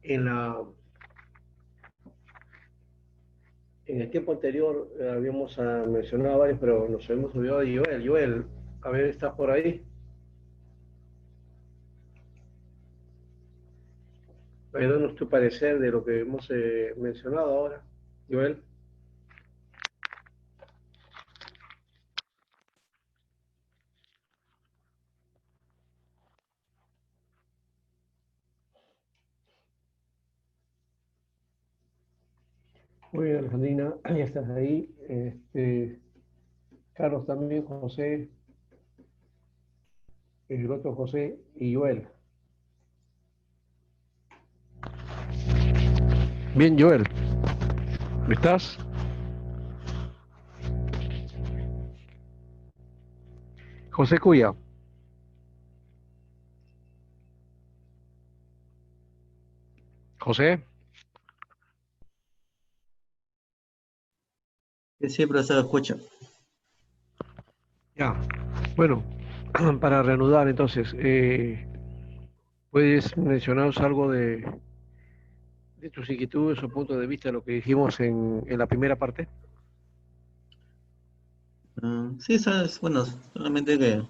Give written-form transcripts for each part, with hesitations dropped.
En en el tiempo anterior habíamos mencionado varios, pero nos hemos olvidado de Joel. Joel, a ver, ¿estás por ahí? Danos tu parecer de lo que hemos mencionado ahora, Joel. Muy bien, Alejandrina, ya estás ahí. Carlos también, José, el otro José y Joel. Bien, Joel, ¿estás? José Cuya. José. Sí, sí, profesor, escucho. Ya. Bueno, para reanudar entonces, ¿puedes mencionarnos algo de tus inquietudes o punto de vista de lo que dijimos en la primera parte? Sí, sabes, bueno, solamente que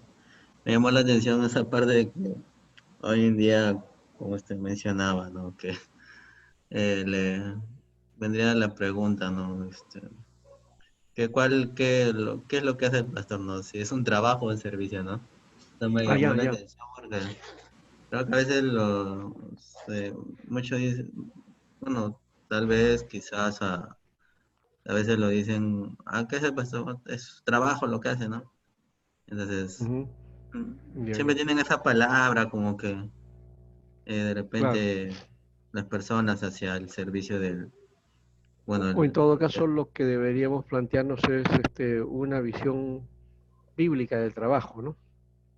me llamó la atención esa parte de que hoy en día, como usted mencionaba, ¿no? Que le vendría la pregunta, ¿no? ¿Qué es lo que hace el pastor, no? Si es un trabajo o un servicio, ¿no? Eso me Ah, llamó ya, la ya. atención porque creo que a veces muchos dicen, bueno, tal vez quizás a veces lo dicen, ¿qué es el pastor? Es trabajo lo que hace, ¿no? Entonces, Ujú. Ya, siempre ya. tienen esa palabra como que de Claro. repente las personas hacia el servicio del, bueno, O en todo caso, lo que deberíamos plantearnos es una visión bíblica del trabajo, ¿no?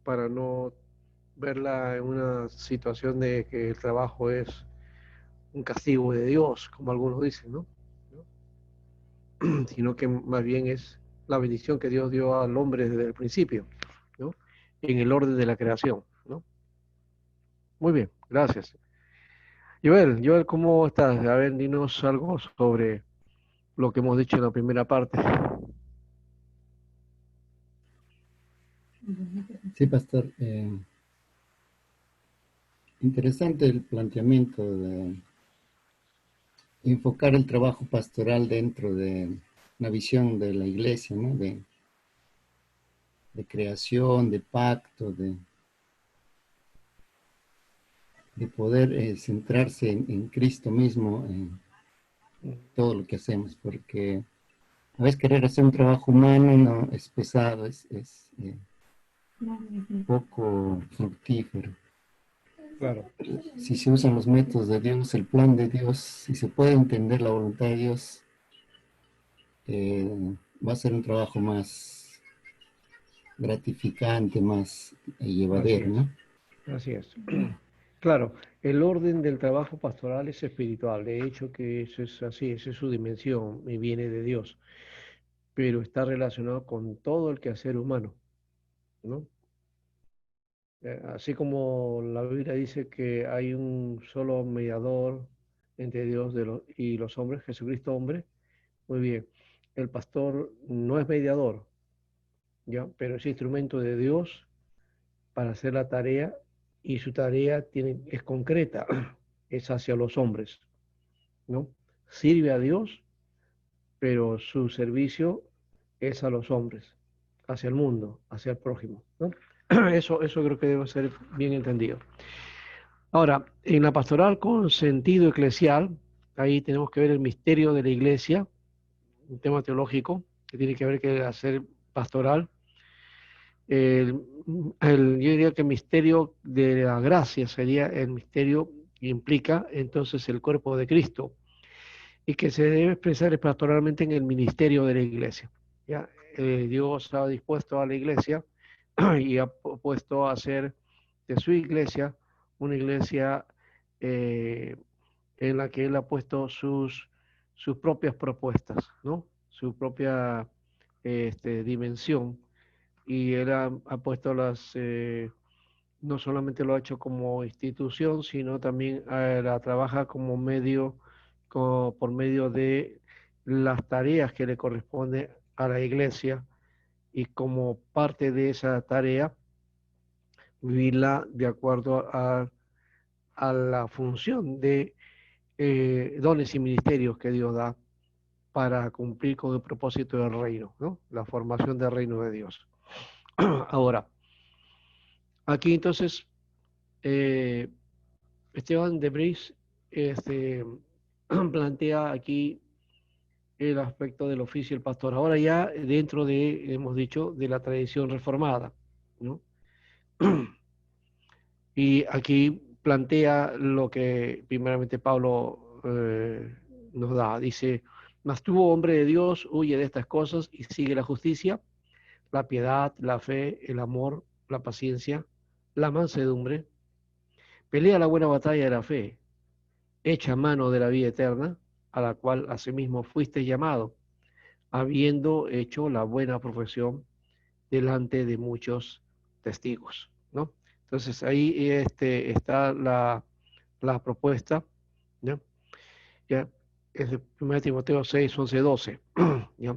Para no verla en una situación de que el trabajo es un castigo de Dios, como algunos dicen, ¿no? Sino que más bien es la bendición que Dios dio al hombre desde el principio, ¿no? En el orden de la creación, ¿no? Muy bien, gracias. Joel, ¿cómo estás? A ver, dinos algo sobre lo que hemos dicho en la primera parte. Sí, pastor. Interesante el planteamiento de enfocar el trabajo pastoral dentro de una visión de la iglesia, ¿no? De creación, de pacto, de poder centrarse en Cristo mismo en todo lo que hacemos, porque a veces querer hacer un trabajo humano no es pesado, es poco fructífero. Claro, Si se usan los métodos de Dios, el plan de Dios, si se puede entender la voluntad de Dios, va a ser un trabajo más gratificante, más así llevadero, es, ¿no? así es. Claro, el orden del trabajo pastoral es espiritual, de hecho que eso es así, esa es su dimensión y viene de Dios, pero está relacionado con todo el quehacer humano, ¿no? Así como la Biblia dice que hay un solo mediador entre Dios y los hombres, Jesucristo hombre, muy bien, el pastor no es mediador, ¿ya? Pero es instrumento de Dios para hacer la tarea y su tarea es concreta, es hacia los hombres, ¿no? Sirve a Dios, pero su servicio es a los hombres, hacia el mundo, hacia el prójimo, ¿no? Eso creo que debe ser bien entendido. Ahora, en la pastoral con sentido eclesial, ahí tenemos que ver el misterio de la iglesia, un tema teológico que tiene que ver con hacer pastoral. El, yo diría que el misterio de la gracia sería el misterio que implica entonces el cuerpo de Cristo y que se debe expresar pastoralmente en el ministerio de la iglesia. ¿Ya? Dios ha dispuesto a la iglesia y ha puesto a hacer de su iglesia una iglesia eh, en la que Él ha puesto sus propias propuestas, ¿no? Su propia dimensión y Él ha puesto no solamente lo ha hecho como institución, sino también la trabaja como medio, por medio de las tareas que le corresponde a la iglesia y como parte de esa tarea, vivirla de acuerdo a la función de dones y ministerios que Dios da para cumplir con el propósito del reino, ¿no? La formación del reino de Dios. Ahora, aquí entonces, eh, Esteban de Bris este, plantea aquí el aspecto del oficio del pastor. Ahora ya dentro de, hemos dicho, de la tradición reformada, ¿no? Y aquí plantea lo que primeramente Pablo nos da. Dice, mas tú, hombre de Dios, huye de estas cosas y sigue la justicia, la piedad, la fe, el amor, la paciencia, la mansedumbre. Pelea la buena batalla de la fe, echa mano de la vida eterna, a la cual asimismo fuiste llamado, habiendo hecho la buena profesión delante de muchos testigos, ¿no? Entonces ahí está la propuesta, ¿ya? ¿Ya? Es de 1 Timoteo 6, 11, 12, ¿ya?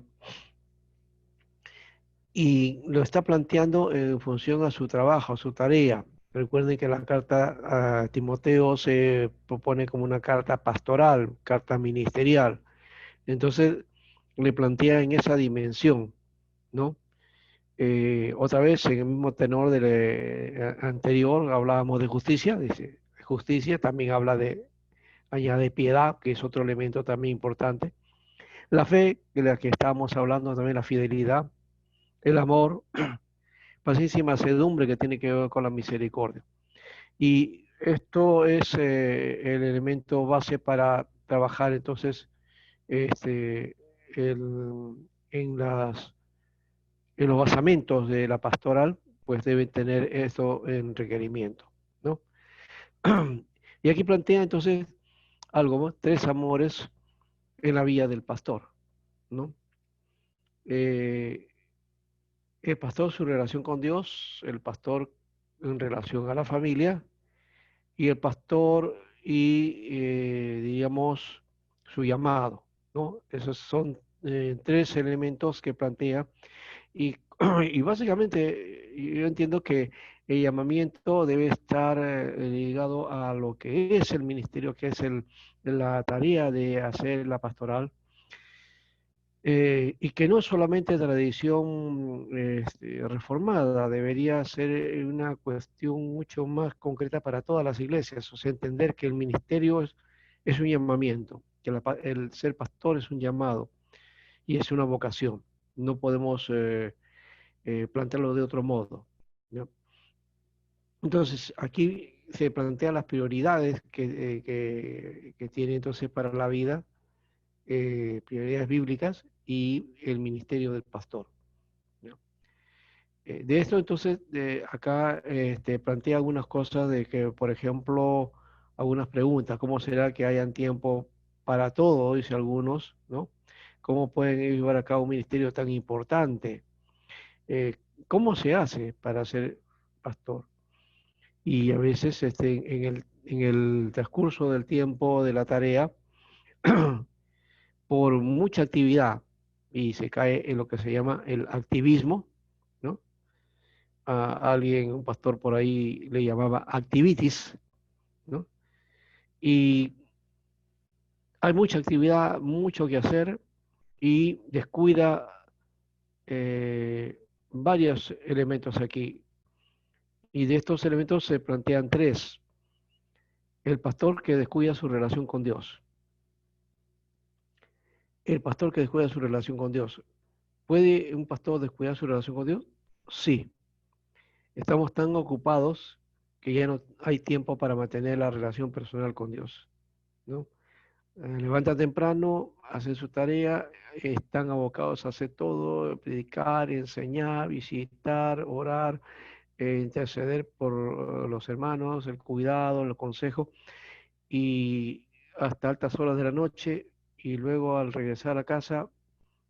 Y lo está planteando en función a su trabajo, a su tarea. Recuerden que la carta a Timoteo se propone como una carta pastoral, carta ministerial. Entonces le plantea en esa dimensión, ¿no? Otra vez, en el mismo tenor del anterior, hablábamos de justicia, dice justicia, también habla de, añade piedad, que es otro elemento también importante. La fe, de la que estábamos hablando también, la fidelidad, el amor, paciencia y mansedumbre, que tiene que ver con la misericordia. Y esto es el elemento base para trabajar entonces este, el, en las en los basamentos de la pastoral, pues deben tener eso en requerimiento, ¿no? Y aquí plantea entonces algo más, tres amores en la vida del pastor, ¿no? Eh, el pastor, su relación con Dios, el pastor en relación a la familia, y el pastor y, digamos, su llamado, ¿no? Esos son tres elementos que plantea. Y, y básicamente yo entiendo que el llamamiento debe estar ligado a lo que es el ministerio, que es la tarea de hacer la pastoral, y que no es solamente tradición reformada, debería ser una cuestión mucho más concreta para todas las iglesias, o sea, entender que el ministerio es un llamamiento, que el ser pastor es un llamado y es una vocación. No podemos plantearlo de otro modo, ¿no? Entonces, aquí se plantean las prioridades que tiene entonces para la vida, prioridades bíblicas y el ministerio del pastor, ¿no? De esto entonces, acá plantea algunas cosas de que, por ejemplo, algunas preguntas, ¿cómo será que hayan tiempo para todo? Dice algunos, ¿no? ¿Cómo pueden llevar a cabo un ministerio tan importante? Eh, ¿Cómo se hace para ser pastor? Y a veces en el transcurso del tiempo de la tarea, por mucha actividad, y se cae en lo que se llama el activismo, ¿no? A alguien, un pastor por ahí le llamaba activitis, ¿no? Y hay mucha actividad, mucho que hacer y descuida varios elementos aquí. Y de estos elementos se plantean tres. El pastor que descuida su relación con Dios. El pastor que descuida su relación con Dios. ¿Puede un pastor descuidar su relación con Dios? Sí. Estamos tan ocupados que ya no hay tiempo para mantener la relación personal con Dios, ¿no? Levantan temprano, hacen su tarea, están abocados a hacer todo, predicar, enseñar, visitar, orar, interceder por los hermanos, el cuidado, el consejo, y hasta altas horas de la noche, y luego al regresar a casa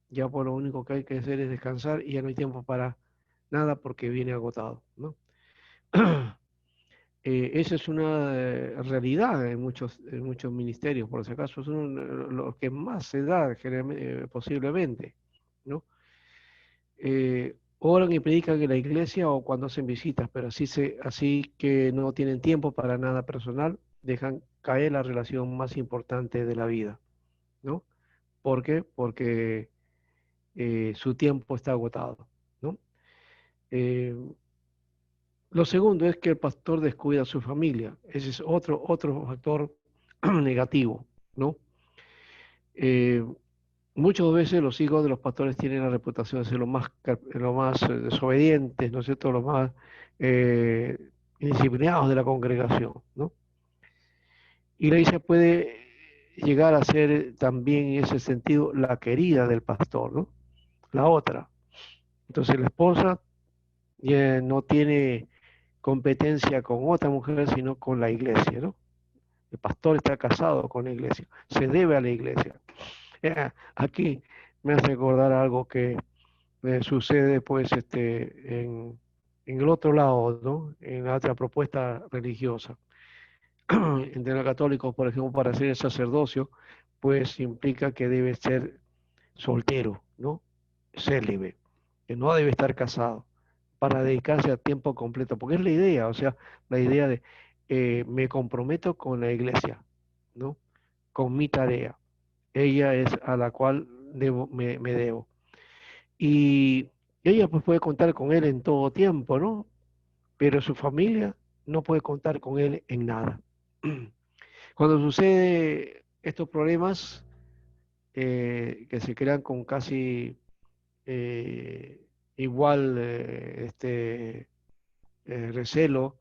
ya por lo único que hay que hacer es descansar y ya no hay tiempo para nada porque viene agotado, ¿no? esa es una realidad en muchos ministerios, por si acaso, son lo que más se da posiblemente, ¿no? Oran y predican en la iglesia o cuando hacen visitas, pero así que no tienen tiempo para nada personal, dejan caer la relación más importante de la vida, ¿no? ¿Por qué? Porque su tiempo está agotado, ¿no? Eh, lo segundo es que el pastor descuida a su familia. Ese es otro factor negativo, ¿no? Eh, Muchas veces los hijos de los pastores tienen la reputación de ser los más desobedientes, ¿no es cierto?, los más eh, indisciplinados de la congregación, ¿no? Y la iglesia puede llegar a ser también en ese sentido la querida del pastor, ¿no? La otra. Entonces la esposa no tiene competencia con otra mujer, sino con la iglesia, ¿no? El pastor está casado con la iglesia, se debe a la iglesia. Aquí me hace recordar algo que sucede pues en el otro lado, ¿no? En la otra propuesta religiosa. Entre los católicos, por ejemplo, para ser el sacerdocio, pues implica que debe ser soltero, ¿no? Célibe, que no debe estar casado, para dedicarse a tiempo completo, porque es la idea, o sea, la idea de me comprometo con la iglesia, ¿no? Con mi tarea. Ella es a la cual me debo. Y ella pues puede contar con él en todo tiempo, ¿no? Pero su familia no puede contar con él en nada. Cuando sucede estos problemas que se crean con casi eh, igual recelo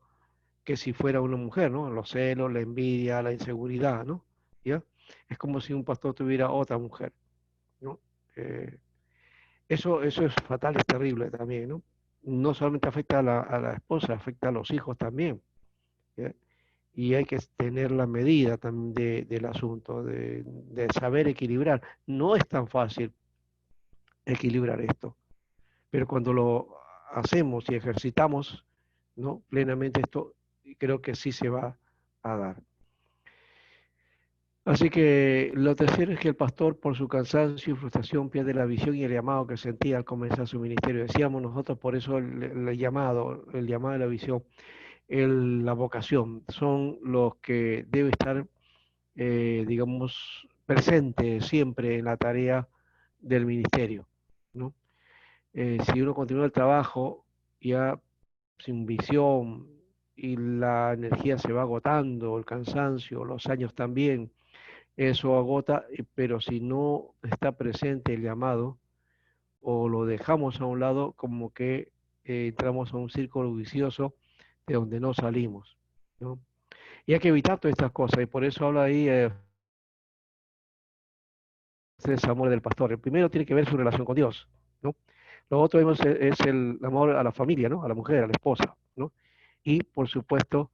que si fuera una mujer, ¿no? Los celos, la envidia, la inseguridad, ¿no? ¿Ya? Es como si un pastor tuviera otra mujer, ¿no? Eh, eso es fatal, es terrible también, ¿no? No solamente afecta a la esposa, afecta a los hijos también, ¿ya? Y hay que tener la medida también del asunto, de saber equilibrar. No es tan fácil equilibrar esto, pero cuando lo hacemos y ejercitamos, ¿no? Plenamente esto, creo que sí se va a dar. Así que lo tercero es que el pastor, por su cansancio y frustración, pierde la visión y el llamado que sentía al comenzar su ministerio. Decíamos nosotros, por eso el llamado de la visión, la vocación, son los que debe estar, digamos, presente siempre en la tarea del ministerio, ¿no? Si uno continúa el trabajo ya sin visión y la energía se va agotando, el cansancio, los años también, eso agota, pero si no está presente el llamado o lo dejamos a un lado, como que entramos a un círculo vicioso de donde no salimos, ¿no? Y hay que evitar todas estas cosas, y por eso habla ahí el amor del pastor. El primero tiene que ver su relación con Dios, ¿no? Lo otro es el amor a la familia, ¿no? A la mujer, a la esposa, ¿no? Y por supuesto,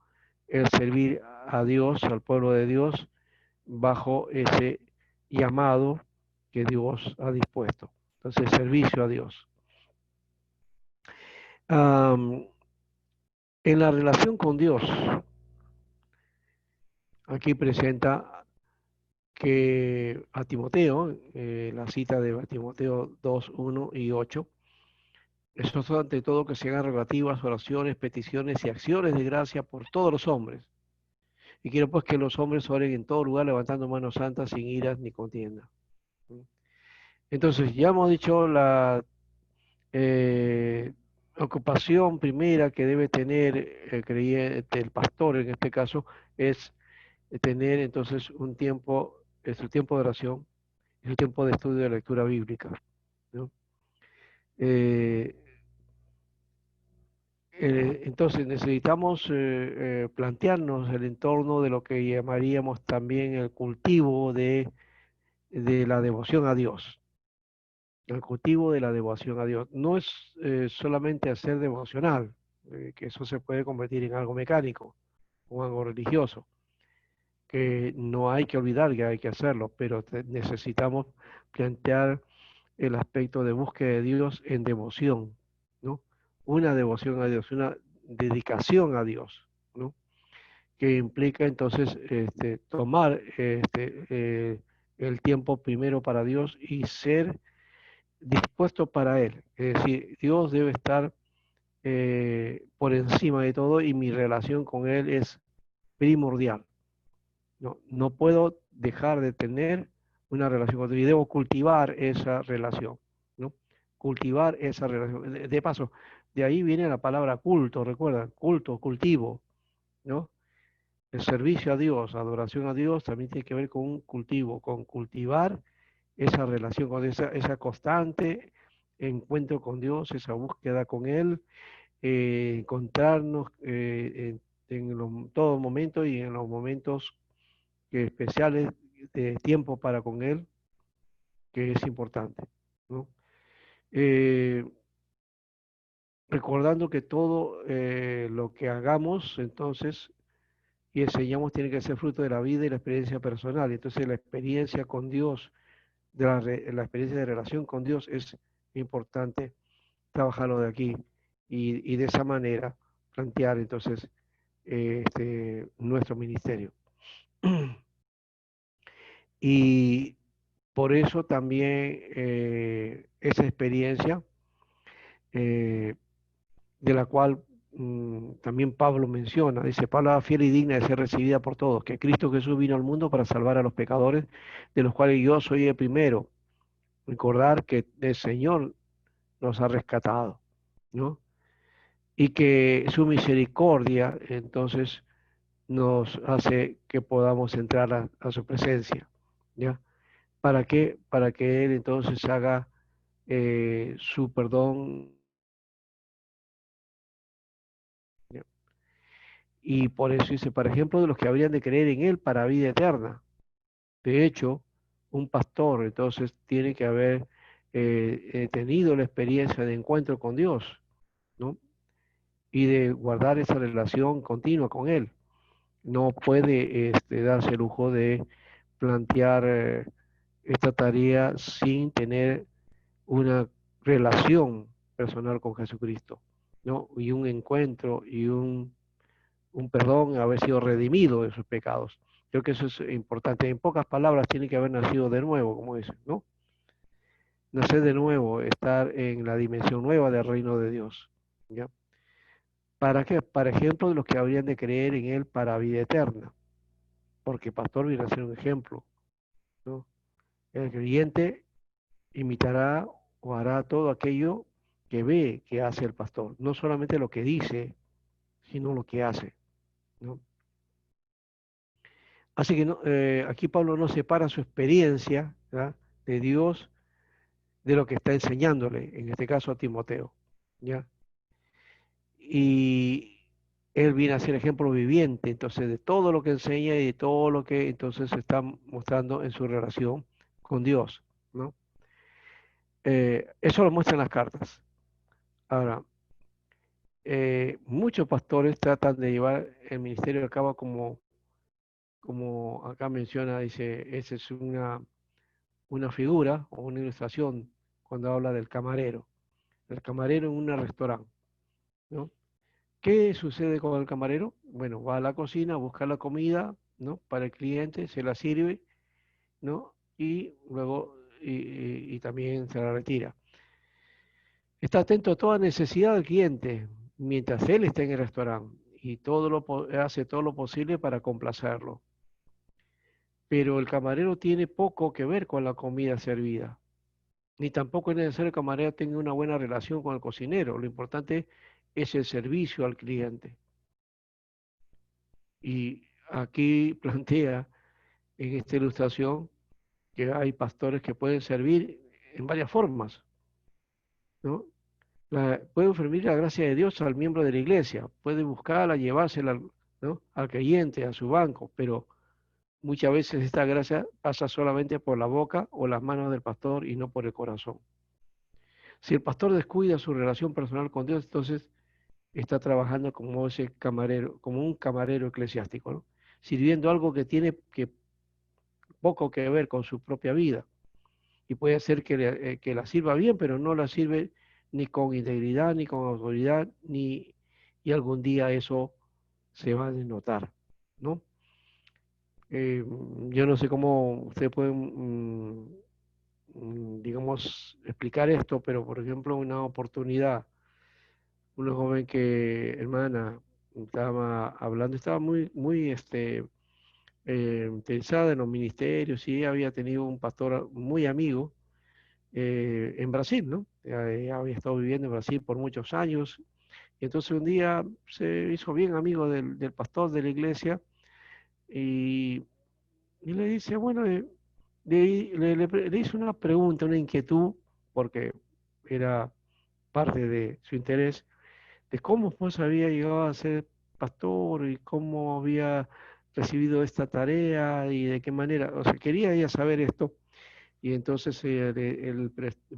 el servir a Dios, al pueblo de Dios, bajo ese llamado que Dios ha dispuesto. Entonces, servicio a Dios. En la relación con Dios, aquí presenta que a Timoteo, la cita de Timoteo 2, 1 y 8, eso es ante todo que se hagan relativas oraciones, peticiones y acciones de gracia por todos los hombres. Y quiero pues que los hombres oren en todo lugar levantando manos santas sin iras ni contienda. Entonces, ya hemos dicho la eh, ocupación primera que debe tener el creyente, el pastor en este caso, es tener entonces un tiempo, su tiempo de oración, su tiempo de estudio de lectura bíblica, ¿no? Eh, entonces necesitamos plantearnos el entorno de lo que llamaríamos también el cultivo de la devoción a Dios. El cultivo de la devoción a Dios. No es solamente hacer devocional, que eso se puede convertir en algo mecánico o algo religioso, que no hay que olvidar que hay que hacerlo, pero necesitamos plantear el aspecto de búsqueda de Dios en devoción, ¿no? Una devoción a Dios, una dedicación a Dios, ¿no? que implica entonces tomar el tiempo primero para Dios y ser dispuesto para Él. Es decir, Dios debe estar por encima de todo y mi relación con Él es primordial. No, no puedo dejar de tener una relación con Dios y debo cultivar esa relación, ¿no? Cultivar esa relación. De paso, de ahí viene la palabra culto, recuerda, culto, cultivo, ¿no? El servicio a Dios, adoración a Dios, también tiene que ver con un cultivo, con cultivar esa relación, con esa constante encuentro con Dios, esa búsqueda con Él, encontrarnos en todo momento y en los momentos especiales de tiempo para con Él, que es importante, ¿no? Eh, recordando que todo lo que hagamos entonces y enseñamos tiene que ser fruto de la vida y la experiencia personal. Entonces la experiencia con Dios, la experiencia de relación con Dios es importante trabajarlo de aquí y de esa manera plantear entonces nuestro ministerio. Y por eso también esa experiencia eh, de la cual también Pablo menciona, dice, palabra fiel y digna de ser recibida por todos, que Cristo Jesús vino al mundo para salvar a los pecadores, de los cuales yo soy el primero. Recordar que el Señor nos ha rescatado, ¿no? Y que su misericordia entonces nos hace que podamos entrar a su presencia, ¿ya? ¿Para qué? Para que Él entonces haga su perdón. ¿Ya? Y por eso dice, por ejemplo, de los que habrían de creer en Él para vida eterna. De hecho, un pastor entonces tiene que haber tenido la experiencia de encuentro con Dios, ¿no? Y de guardar esa relación continua con Él. No puede darse el lujo de plantear esta tarea sin tener una relación personal con Jesucristo, ¿no? Y un encuentro y un perdón, haber sido redimido de sus pecados. Creo que eso es importante. En pocas palabras, tiene que haber nacido de nuevo, como dicen, ¿no? Nacer de nuevo, estar en la dimensión nueva del reino de Dios, ¿ya? ¿Para qué? Para ejemplo de los que habrían de creer en Él para vida eterna, porque pastor viene a ser un ejemplo, ¿no? El creyente imitará o hará todo aquello que ve que hace el pastor, no solamente lo que dice, sino lo que hace, ¿no? Así que aquí Pablo no separa su experiencia, ¿ya?, de Dios de lo que está enseñándole, en este caso a Timoteo, ¿ya? Y él viene a ser ejemplo viviente, entonces, de todo lo que enseña y de todo lo que entonces está mostrando en su relación con Dios, ¿no? Eso lo muestran las cartas. Ahora, muchos pastores tratan de llevar el ministerio a cabo como acá menciona, dice, esa es una figura o una ilustración cuando habla del camarero. El camarero en un restaurante, ¿no? ¿Qué sucede con el camarero? Bueno, va a la cocina, busca la comida, ¿no?, para el cliente, se la sirve, ¿no? Y luego, y también se la retira. Está atento a toda necesidad del cliente mientras él está en el restaurante y hace todo lo posible para complacerlo. Pero el camarero tiene poco que ver con la comida servida, ni tampoco es necesario que el camarero tenga una buena relación con el cocinero. Lo importante es el servicio al cliente. Y aquí plantea en esta ilustración que hay pastores que pueden servir en varias formas, ¿no? Pueden servir la gracia de Dios al miembro de la iglesia, puede buscarla, llevársela, ¿no?, al creyente, a su banco, pero muchas veces esta gracia pasa solamente por la boca o las manos del pastor y no por el corazón. Si el pastor descuida su relación personal con Dios, entonces está trabajando como ese camarero, como un camarero eclesiástico, ¿no?, sirviendo algo que tiene poco que ver con su propia vida. Y puede ser que la sirva bien, pero no la sirve ni con integridad, ni con autoridad, y algún día eso se va a denotar. ¿no? Yo no sé cómo ustedes pueden, digamos, explicar esto, pero por ejemplo, una oportunidad, una joven que, hermana, estaba hablando, estaba muy interesada en los ministerios y había tenido un pastor muy amigo en Brasil, ¿no? Había estado viviendo en Brasil por muchos años y entonces un día se hizo bien amigo del pastor de la iglesia y, y le dice, bueno, le hizo una pregunta, una inquietud, porque era parte de su interés, de cómo pues había llegado a ser pastor y cómo había recibido esta tarea y de qué manera, o sea, quería ella saber esto. Y entonces el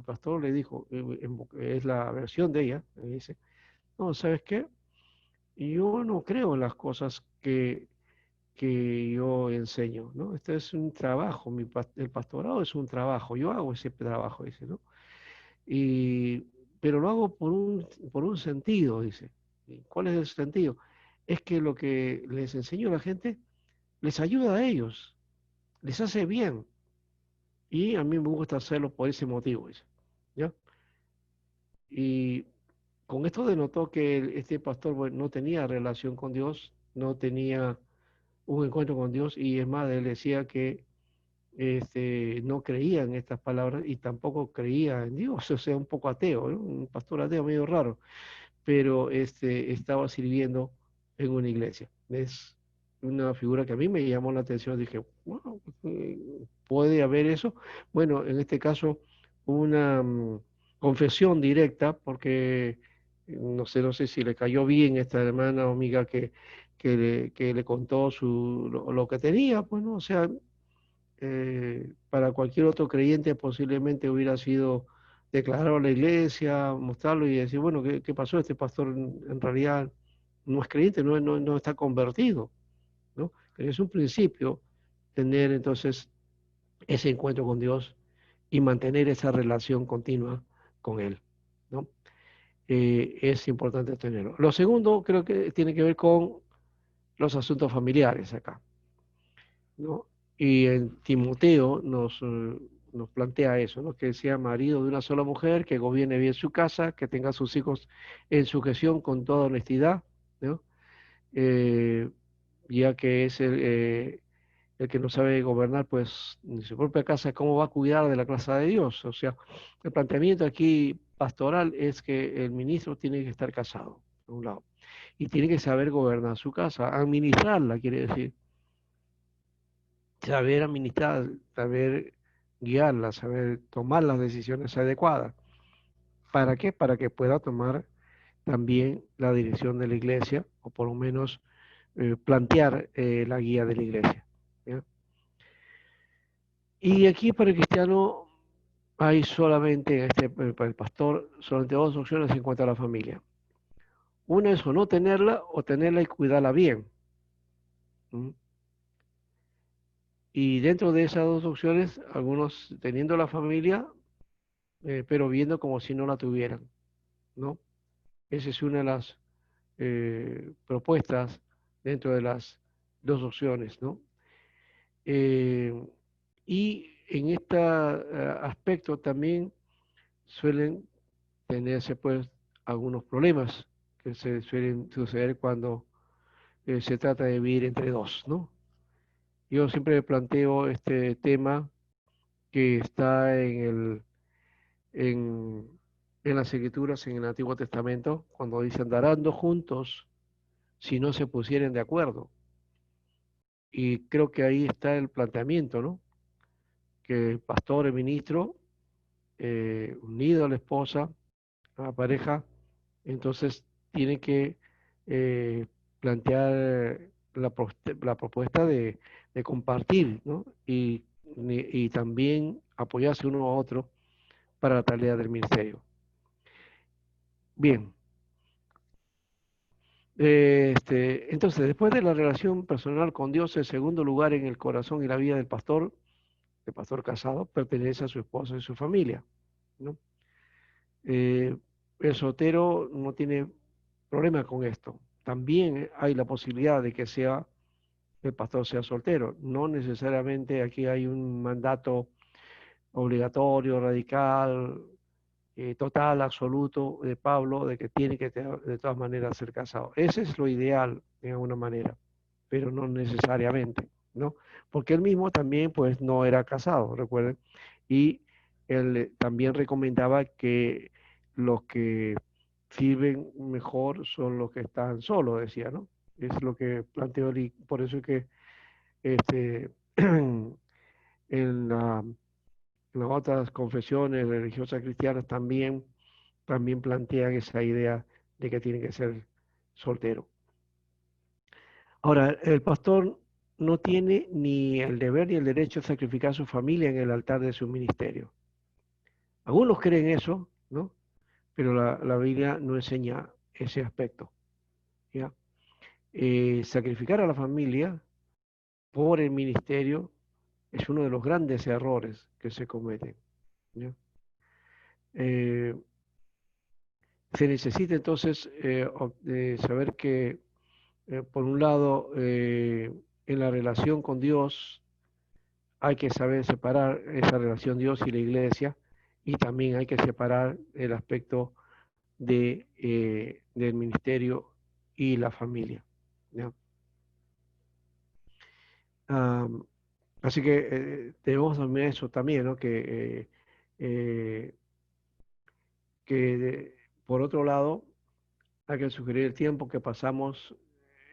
pastor le dijo, es la versión de ella, le dice, no, ¿sabes qué? Yo no creo en las cosas que yo enseño, ¿no? Este es un trabajo, el pastorado es un trabajo, yo hago ese trabajo, dice, ¿no? Y, pero lo hago por un sentido, dice. ¿Y cuál es el sentido? Es que lo que les enseño a la gente les ayuda a ellos, les hace bien, y a mí me gusta hacerlo por ese motivo, dice, ¿ya? Y con esto denotó que este pastor bueno, no tenía relación con Dios, no tenía un encuentro con Dios, y es más, él decía que no creía en estas palabras y tampoco creía en Dios, o sea, un poco ateo, ¿no? Un pastor ateo medio raro, pero estaba sirviendo en una iglesia. Es una figura que a mí me llamó la atención, dije, wow, ¿puede haber eso? Bueno, en este caso, una confesión directa, porque no sé si le cayó bien esta hermana o amiga que le contó lo que tenía, pues, ¿no? O sea, para cualquier otro creyente posiblemente hubiera sido declararlo a la iglesia, mostrarlo y decir, bueno, ¿qué pasó? Este pastor en realidad no es creyente, no está convertido, ¿no? Pero es un principio tener entonces ese encuentro con Dios y mantener esa relación continua con Él, ¿no? Es importante tenerlo. Lo segundo creo que tiene que ver con los asuntos familiares acá, ¿no? Y en Timoteo nos plantea eso, ¿no? Que sea marido de una sola mujer, que gobierne bien su casa, que tenga a sus hijos en sujeción con toda honestidad, ¿no? Eh, ya que es el que no sabe gobernar, pues, en su propia casa, ¿cómo va a cuidar de la casa de Dios? O sea, el planteamiento aquí pastoral es que el ministro tiene que estar casado, por un lado, y tiene que saber gobernar su casa, administrarla, quiere decir saber administrar, saber guiarla, saber tomar las decisiones adecuadas. ¿Para qué? Para que pueda tomar también la dirección de la iglesia, o por lo menos plantear la guía de la iglesia. ¿Ya? Y aquí para el cristiano hay solamente, para el pastor, solamente dos opciones en cuanto a la familia. Una es o no tenerla, o tenerla y cuidarla bien. ¿Mm? Y dentro de esas dos opciones, algunos teniendo la familia, pero viendo como si no la tuvieran, ¿no? Esa es una de las propuestas dentro de las dos opciones, ¿no? Eh, y en este aspecto también suelen tenerse pues algunos problemas que se suelen suceder cuando se trata de vivir entre dos, ¿no? Yo siempre planteo este tema que está en, en las escrituras en el Antiguo Testamento, cuando dice andarán dos juntos si no se pusieren de acuerdo. Y creo que ahí está el planteamiento, ¿no? Que el pastor, el ministro, unido a la esposa, a la pareja, entonces tiene que eh, plantear la propuesta de compartir, ¿no? Y también apoyarse uno a otro para la tarea del ministerio. Bien, entonces, después de la relación personal con Dios, el segundo lugar en el corazón y la vida del pastor, el pastor casado, pertenece a su esposa y su familia, ¿no? Eh, el soltero no tiene problema con esto. También hay la posibilidad de que sea el pastor sea soltero. No necesariamente aquí hay un mandato obligatorio, radical, total, absoluto de Pablo, de que tiene que de todas maneras ser casado. Ese es lo ideal, de alguna manera, pero no necesariamente, ¿no? Porque él mismo también, pues, no era casado, recuerden, y él también recomendaba que los que sirven mejor son los que están solos, decía, ¿no? Es lo que planteó, por eso es que este, en la en las otras confesiones religiosas cristianas también plantean esa idea de que tiene que ser soltero. Ahora, el pastor no tiene ni el deber ni el derecho de sacrificar a su familia en el altar de su ministerio. Algunos creen eso, ¿no? Pero la Biblia no enseña ese aspecto, ¿ya? Sacrificar a la familia por el ministerio es uno de los grandes errores que se cometen, ¿ya? Eh, Se necesita entonces saber que, por un lado, en la relación con Dios hay que saber separar esa relación Dios y la iglesia, y también hay que separar el aspecto del ministerio y la familia, ¿ya? Um, Así que debemos también eso también, ¿no? Eh, que por otro lado, hay que sugerir el tiempo que pasamos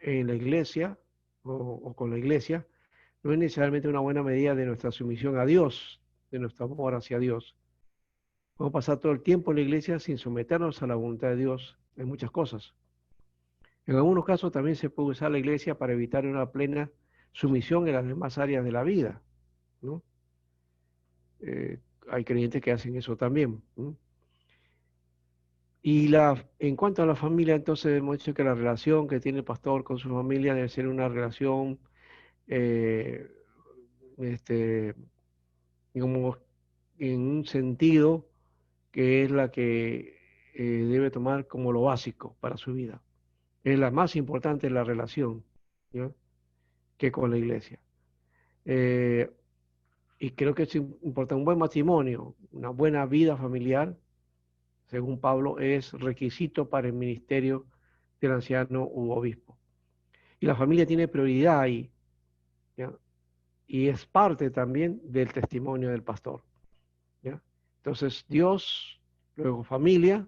en la iglesia o con la iglesia, no es necesariamente una buena medida de nuestra sumisión a Dios, de nuestro amor hacia Dios. Podemos pasar todo el tiempo en la iglesia sin someternos a la voluntad de Dios en muchas cosas. En algunos casos también se puede usar la iglesia para evitar una plena sumisión en las demás áreas de la vida, ¿no? Hay creyentes que hacen eso también, ¿no? Y en cuanto a la familia, entonces hemos dicho que la relación que tiene el pastor con su familia debe ser una relación eh, este, digamos, en un sentido que es la que debe tomar como lo básico para su vida. Es la más importante la relación, ¿ya? Que con la iglesia. Eh, y creo que es importante un buen matrimonio, una buena vida familiar, según Pablo, es requisito para el ministerio del anciano u obispo. Y la familia tiene prioridad ahí, ¿ya? Y es parte también del testimonio del pastor, ¿ya? Entonces, Dios, luego familia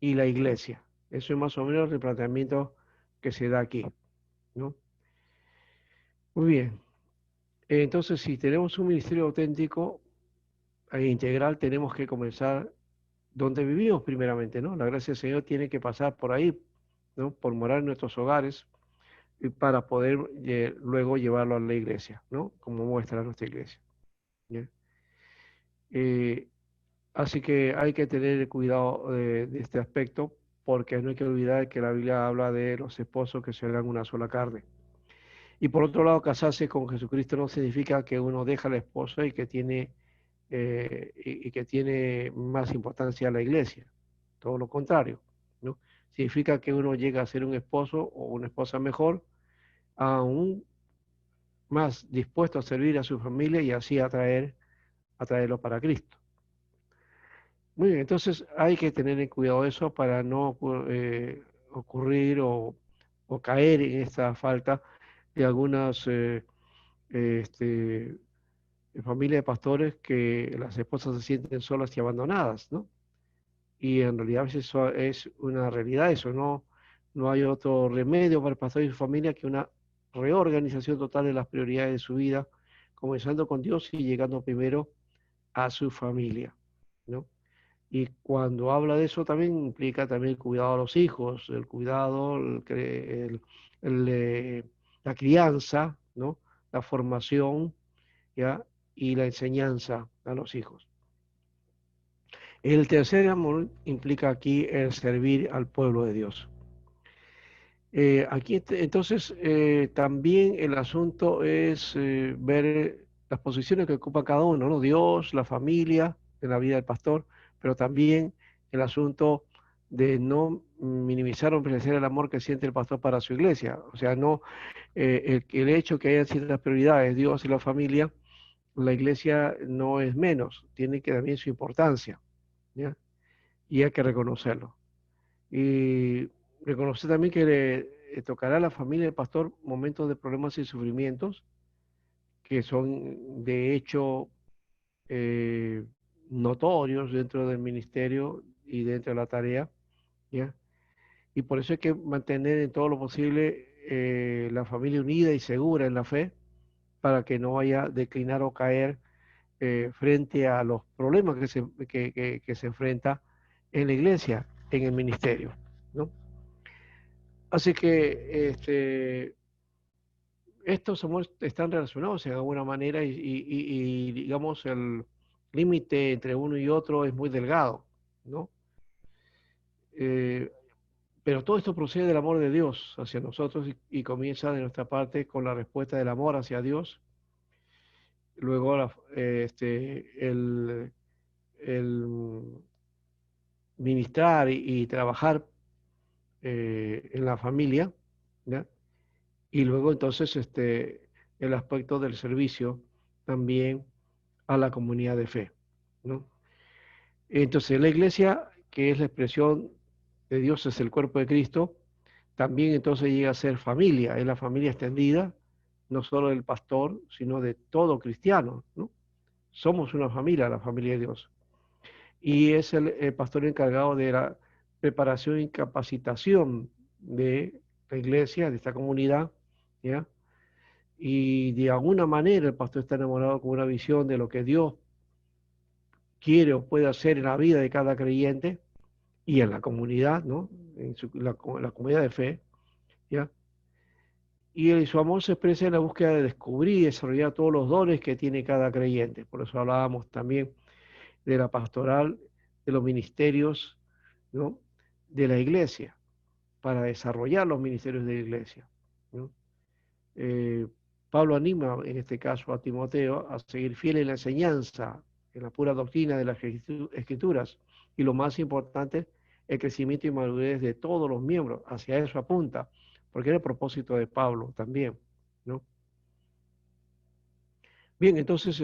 y la iglesia. Eso es más o menos el planteamiento que se da aquí, ¿no? Muy bien. Entonces, si tenemos un ministerio auténtico e integral, tenemos que comenzar donde vivimos primeramente, ¿no? La gracia del Señor tiene que pasar por ahí, ¿no? Por morar en nuestros hogares y para poder luego llevarlo a la iglesia, ¿no? Como muestra nuestra iglesia, ¿ya? Eh, Así que hay que tener cuidado de este aspecto, porque no hay que olvidar que la Biblia habla de los esposos que serán una sola carne. Y por otro lado, casarse con Jesucristo no significa que uno deja a la esposa y que tiene más importancia a la iglesia. Todo lo contrario, ¿no? Significa que uno llega a ser un esposo o una esposa mejor, aún más dispuesto a servir a su familia y así atraerlo para Cristo. Muy bien, entonces hay que tener en cuidado eso para no ocurrir o caer en esta falta de algunas este, familias de pastores que las esposas se sienten solas y abandonadas, ¿no? Y en realidad a veces eso es una realidad, eso no hay otro remedio para el pastor y su familia que una reorganización total de las prioridades de su vida, comenzando con Dios y llegando primero a su familia, ¿no? Y cuando habla de eso también implica también el cuidado a los hijos, el cuidado, la crianza, ¿no? La formación, ¿ya? Y la enseñanza a los hijos. El tercer amor implica aquí el servir al pueblo de Dios. Aquí entonces también el asunto es ver las posiciones que ocupa cada uno, ¿no? Dios, la familia, en la vida del pastor, pero también el asunto de no minimizar o menospreciar el amor que siente el pastor para su iglesia. O sea, no el hecho que haya ciertas prioridades, Dios y la familia, la iglesia no es menos, tiene que también su importancia, ¿ya? Y hay que reconocerlo. Y reconocer también que le tocará a la familia del pastor momentos de problemas y sufrimientos que son de hecho eh, notorios dentro del ministerio y dentro de la tarea, ¿ya? Y por eso hay que mantener en todo lo posible la familia unida y segura en la fe para que no vaya a declinar o caer frente a los problemas que se enfrenta en la iglesia, en el ministerio, ¿no? Así que estos amores están relacionados en alguna manera y digamos el límite entre uno y otro es muy delgado, ¿no? Eh, pero todo esto procede del amor de Dios hacia nosotros y comienza de nuestra parte con la respuesta del amor hacia Dios. Luego el ministrar y trabajar en la familia, ¿ya? Y luego entonces el aspecto del servicio también a la comunidad de fe, ¿no? Entonces la iglesia, que es la expresión de Dios, es el cuerpo de Cristo, también entonces llega a ser familia, es la familia extendida, no solo del pastor, sino de todo cristiano, ¿no? Somos una familia, la familia de Dios. Y es el pastor encargado de la preparación y capacitación de la iglesia, de esta comunidad, ¿ya? Y de alguna manera el pastor está enamorado con una visión de lo que Dios quiere o puede hacer en la vida de cada creyente y en la comunidad, ¿no? La comunidad de fe, ¿ya? Y su amor se expresa en la búsqueda de descubrir y desarrollar todos los dones que tiene cada creyente. Por eso hablábamos también de la pastoral, de los ministerios, ¿no? De la iglesia, para desarrollar los ministerios de la iglesia, ¿no? Eh, Pablo anima, en este caso, a Timoteo a seguir fiel en la enseñanza, en la pura doctrina de las escrituras. Y lo más importante, el crecimiento y madurez de todos los miembros. Hacia eso apunta, porque era el propósito de Pablo también, ¿no? Bien, entonces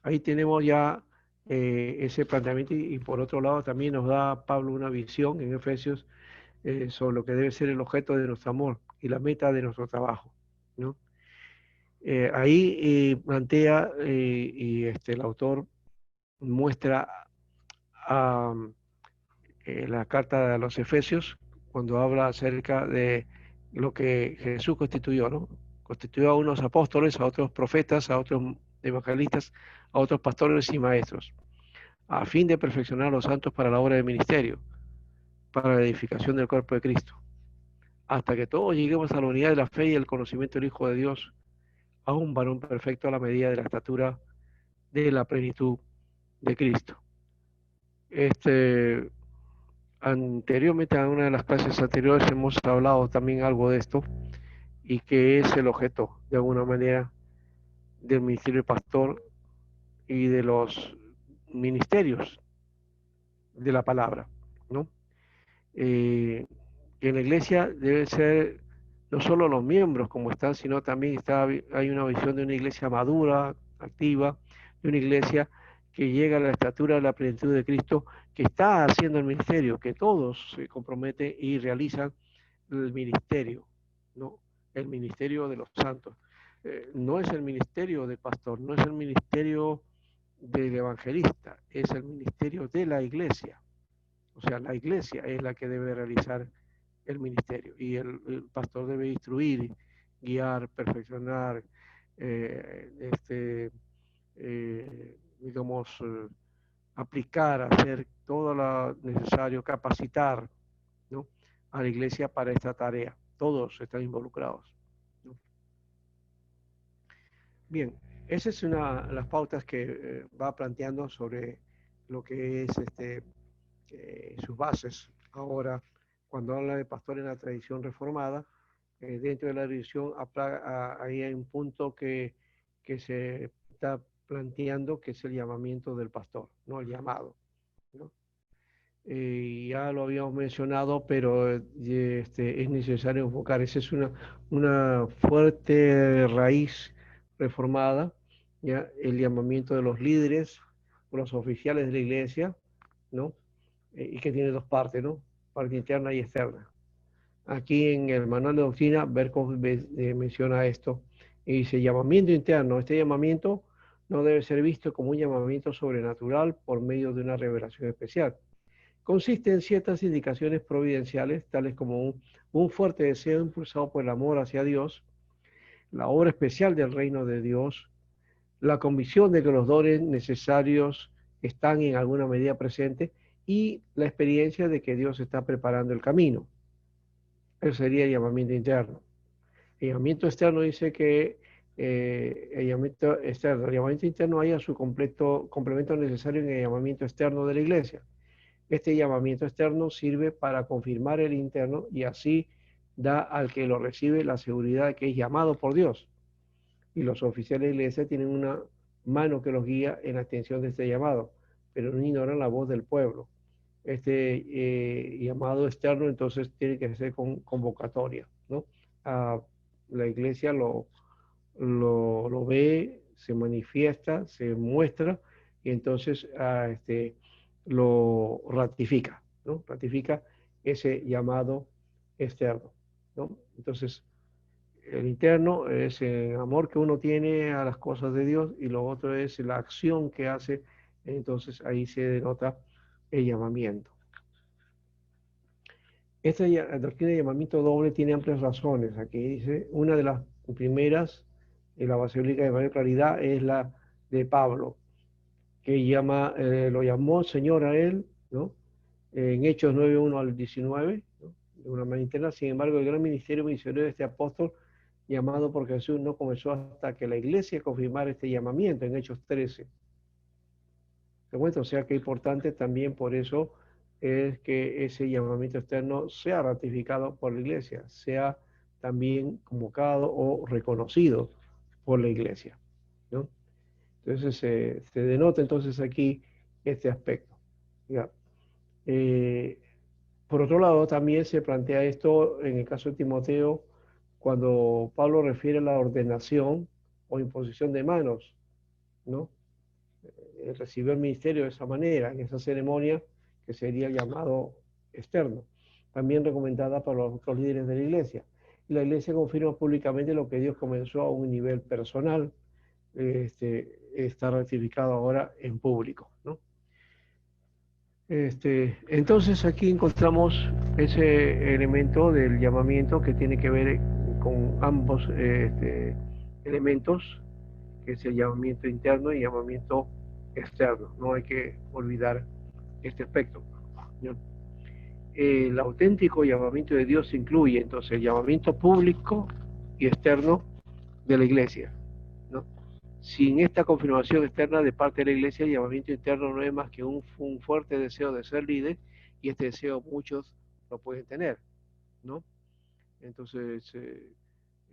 ahí tenemos ya ese planteamiento y por otro lado también nos da Pablo una visión en Efesios sobre lo que debe ser el objeto de nuestro amor y la meta de nuestro trabajo, ¿no? Ahí plantea y el autor muestra a, la carta a los Efesios cuando habla acerca de lo que Jesús constituyó, ¿no? Constituyó a unos apóstoles, a otros profetas, a otros evangelistas, a otros pastores y maestros, a fin de perfeccionar a los santos para la obra del ministerio, para la edificación del cuerpo de Cristo, hasta que todos lleguemos a la unidad de la fe y el conocimiento del Hijo de Dios, a un varón perfecto a la medida de la estatura de la plenitud de Cristo. Anteriormente, en una de las clases anteriores, hemos hablado también algo de esto y que es el objeto, de alguna manera, del ministerio del pastor y de los ministerios de la palabra, ¿no? Que en la iglesia debe ser no solo los miembros como están, sino también hay una visión de una iglesia madura, activa, de una iglesia que llega a la estatura de la plenitud de Cristo, que está haciendo el ministerio, que todos se comprometen y realizan el ministerio, ¿no? El ministerio de los santos. No es el ministerio del pastor, no es el ministerio del evangelista, es el ministerio de la iglesia. O sea, la iglesia es la que debe realizar el ministerio y el pastor debe instruir, guiar, perfeccionar, digamos, aplicar, hacer todo lo necesario, capacitar, ¿no? A la iglesia para esta tarea. Todos están involucrados, ¿no? Bien, esa es una de las pautas que va planteando sobre lo que es sus bases. Ahora, cuando habla de pastor en la tradición reformada, dentro de la tradición ahí hay un punto que se está planteando, que es el llamamiento del pastor, ¿no? El llamado, ¿no? Ya lo habíamos mencionado, pero es necesario enfocar. Esa es una fuerte raíz reformada, ¿ya? El llamamiento de los líderes, los oficiales de la iglesia, ¿no? Y que tiene dos partes, ¿no? Parte interna y externa. Aquí en el manual de doctrina, Berkov menciona esto y dice: llamamiento interno. Este llamamiento no debe ser visto como un llamamiento sobrenatural por medio de una revelación especial. Consiste en ciertas indicaciones providenciales, tales como un fuerte deseo impulsado por el amor hacia Dios, la obra especial del reino de Dios, la convicción de que los dones necesarios están en alguna medida presentes y la experiencia de que Dios está preparando el camino. Eso sería el llamamiento interno. El llamamiento externo dice que el llamamiento interno haya su complemento necesario en el llamamiento externo de la iglesia. Este llamamiento externo sirve para confirmar el interno y así da al que lo recibe la seguridad de que es llamado por Dios. Y los oficiales de la iglesia tienen una mano que los guía en la extensión de este llamado, pero no ignoran la voz del pueblo. Este llamado externo entonces tiene que ser con convocatoria, ¿no? La iglesia lo ve, se manifiesta, se muestra y entonces lo ratifica, ¿no? Ratifica ese llamado externo, ¿no? Entonces, el interno es el amor que uno tiene a las cosas de Dios y lo otro es la acción que hace, entonces ahí se denota el llamamiento. Esta doctrina de llamamiento doble tiene amplias razones. Aquí dice, una de las primeras, en la basílica de mayor claridad, es la de Pablo, que lo llamó Señor a él, ¿no? En Hechos 9:1 al 19, ¿no? De una manera interna. Sin embargo, el gran ministerio misionero de este apóstol, llamado por Jesús, no comenzó hasta que la iglesia confirmara este llamamiento en Hechos 13. ¿Te cuento? O sea que es importante también por eso es que ese llamamiento externo sea ratificado por la iglesia, sea también convocado o reconocido por la iglesia, ¿no? Entonces se denota entonces aquí este aspecto. ¿Ya? Eh, por otro lado, también se plantea esto en el caso de Timoteo, cuando Pablo refiere a la ordenación o imposición de manos, ¿no? Recibió el ministerio de esa manera, en esa ceremonia que sería el llamado externo, también recomendada para los otros líderes de la iglesia. Y la iglesia confirma públicamente lo que Dios comenzó a un nivel personal, está ratificado ahora en público, ¿no? Entonces aquí encontramos ese elemento del llamamiento que tiene que ver con ambos elementos, que es el llamamiento interno y llamamiento externo. No hay que olvidar este aspecto, ¿no? El auténtico llamamiento de Dios incluye entonces el llamamiento público y externo de la iglesia, ¿no? Sin esta confirmación externa de parte de la iglesia, el llamamiento interno no es más que un fuerte deseo de ser líder, y este deseo muchos lo pueden tener, ¿no? Entonces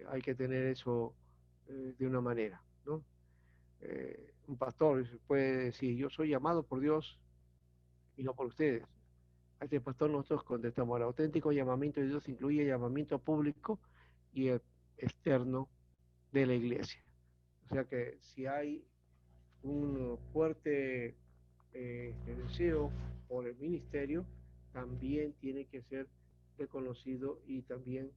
hay que tener eso de una manera, ¿no? Un pastor puede decir: yo soy llamado por Dios y no por ustedes. A este pastor nosotros contestamos: el auténtico llamamiento de Dios incluye el llamamiento público y el externo de la iglesia. O sea que si hay un fuerte deseo por el ministerio, también tiene que ser reconocido y también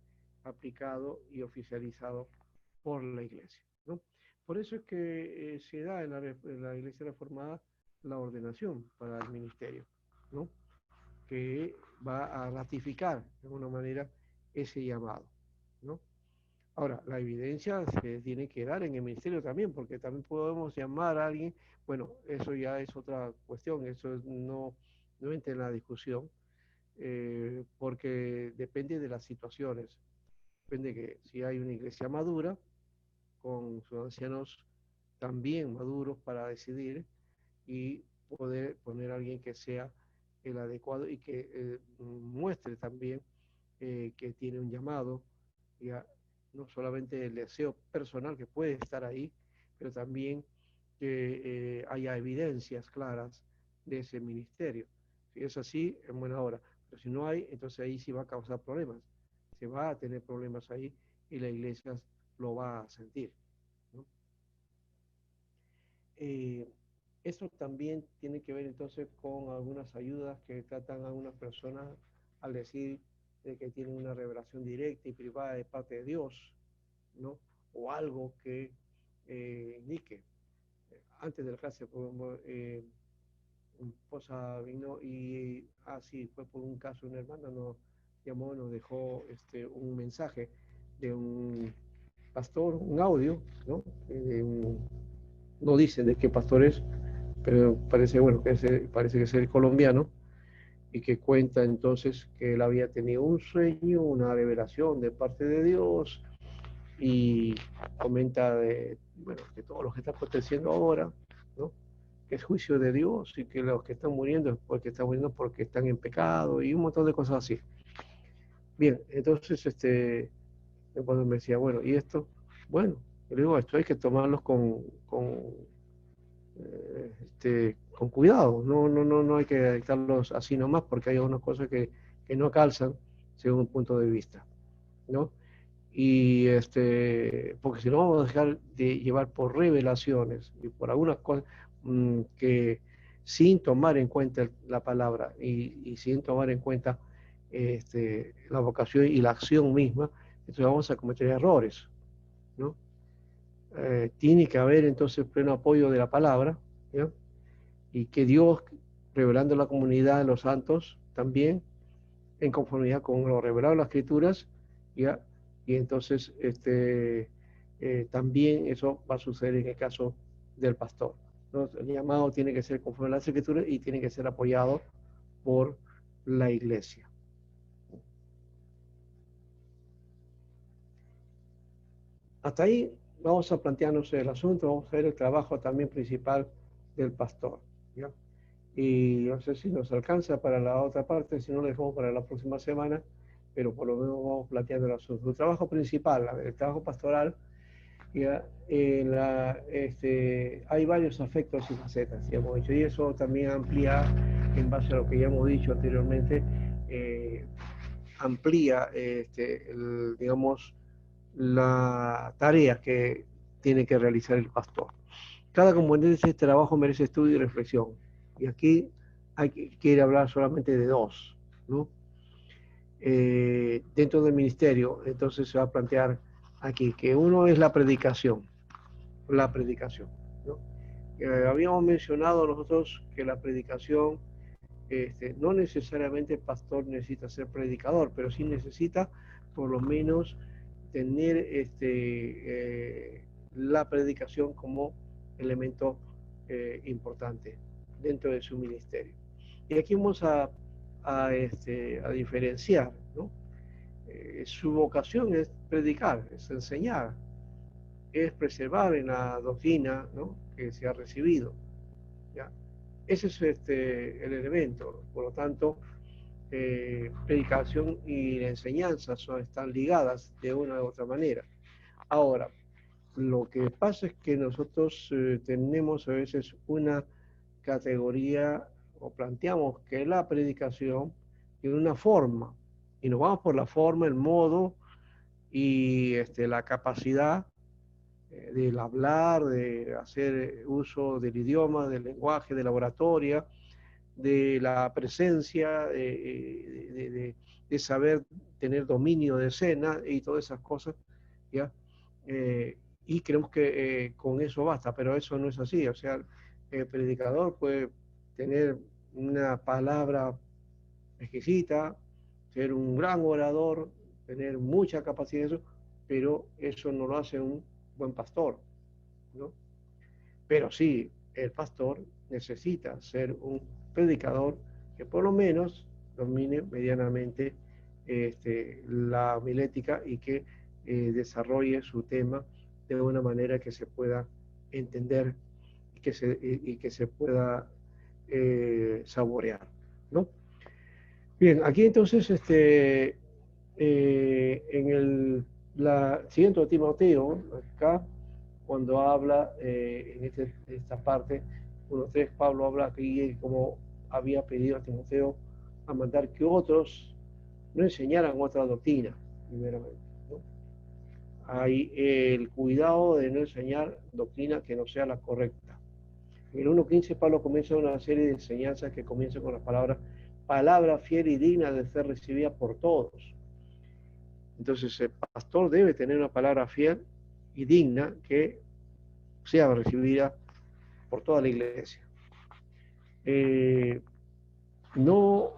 aplicado y oficializado por la iglesia, ¿no? Por eso es que se da en la iglesia reformada la ordenación para el ministerio, ¿no? Que va a ratificar de alguna manera ese llamado, ¿no? Ahora, la evidencia se tiene que dar en el ministerio también, porque también podemos llamar a alguien, bueno, eso ya es otra cuestión, eso no entra en la discusión, porque depende de las situaciones, depende que si hay una iglesia madura, con sus ancianos también maduros para decidir y poder poner a alguien que sea el adecuado y que muestre también que tiene un llamado, ya, no solamente el deseo personal que puede estar ahí, pero también que haya evidencias claras de ese ministerio. Si es así, en buena hora. Pero si no hay, entonces ahí sí va a causar problemas. Se va a tener problemas ahí y la iglesia lo va a sentir, ¿no? Eso también tiene que ver entonces con algunas ayudas que tratan a una persona al decir de que tiene una revelación directa y privada de parte de Dios, ¿no? O algo que indique. Antes de la clase, mi esposa vino y así fue por un caso, una hermana nos llamó, nos dejó un mensaje de un pastor, un audio, ¿no? No dice de qué pastor es, pero parece, bueno, parece que es el colombiano, y que cuenta entonces que él había tenido un sueño, una revelación de parte de Dios, y comenta de, bueno, que todo lo que está aconteciendo ahora, ¿no? Que es juicio de Dios y que los que están muriendo es porque están muriendo porque están en pecado y un montón de cosas así. Bien, entonces cuando me decía, bueno, ¿y esto? Bueno, yo digo, esto hay que tomarlos con cuidado, no hay que dictarlos así nomás porque hay algunas cosas que no calzan según un punto de vista, ¿no? Y porque si no vamos a dejar de llevar por revelaciones y por algunas cosas que sin tomar en cuenta la palabra y sin tomar en cuenta la vocación y la acción misma, entonces vamos a cometer errores, ¿no? Tiene que haber entonces pleno apoyo de la palabra, ¿ya? Y que Dios, revelando la comunidad de los santos, también en conformidad con lo revelado en las Escrituras, ¿ya? Y entonces también eso va a suceder en el caso del pastor, ¿no? El llamado tiene que ser conforme a las Escrituras y tiene que ser apoyado por la iglesia. Hasta ahí vamos a plantearnos el asunto, vamos a ver el trabajo también principal del pastor, ¿ya? Y no sé si nos alcanza para la otra parte, si no lo dejamos para la próxima semana, pero por lo menos vamos planteando el asunto. El trabajo principal, el trabajo pastoral, ya, hay varios aspectos y facetas, ya hemos dicho, y eso también amplía, en base a lo que ya hemos dicho anteriormente, amplía, digamos, la tarea que tiene que realizar el pastor. Cada componente de este trabajo merece estudio y reflexión. Y aquí quiere hablar solamente de dos, ¿no? Dentro del ministerio, entonces se va a plantear aquí que uno es la predicación, ¿no? Habíamos mencionado nosotros que la predicación, no necesariamente el pastor necesita ser predicador, pero sí necesita por lo menos tener la predicación como elemento importante dentro de su ministerio. Y aquí vamos a diferenciar, ¿no? Su vocación es predicar, es enseñar, es preservar en la doctrina, ¿no?, que se ha recibido, ¿ya? Ese es el elemento. Por lo tanto, predicación y la enseñanza están ligadas de una u otra manera. Ahora, lo que pasa es que nosotros tenemos a veces una categoría o planteamos que la predicación tiene una forma y nos vamos por la forma, el modo y la capacidad del hablar, de hacer uso del idioma, del lenguaje, de la oratoria, de la presencia, de saber tener dominio de escena y todas esas cosas, ¿ya? Y creemos que con eso basta, pero eso no es así. O sea, el predicador puede tener una palabra exquisita, ser un gran orador, tener mucha capacidad de eso, pero eso no lo hace un buen pastor, ¿no? Pero sí, el pastor necesita ser un predicador que por lo menos domine medianamente la homilética y que desarrolle su tema de una manera que se pueda entender y que se pueda saborear, ¿no? Bien, aquí entonces la siguiente Timoteo, acá, cuando habla en esta parte, 1.3, Pablo habla aquí como había pedido a Timoteo a mandar que otros no enseñaran otra doctrina, primeramente, ¿no? Hay el cuidado de no enseñar doctrina que no sea la correcta. En el 1.15 Pablo comienza una serie de enseñanzas que comienzan con las palabras, palabra fiel y digna de ser recibida por todos. Entonces el pastor debe tener una palabra fiel y digna que sea recibida por toda la iglesia. No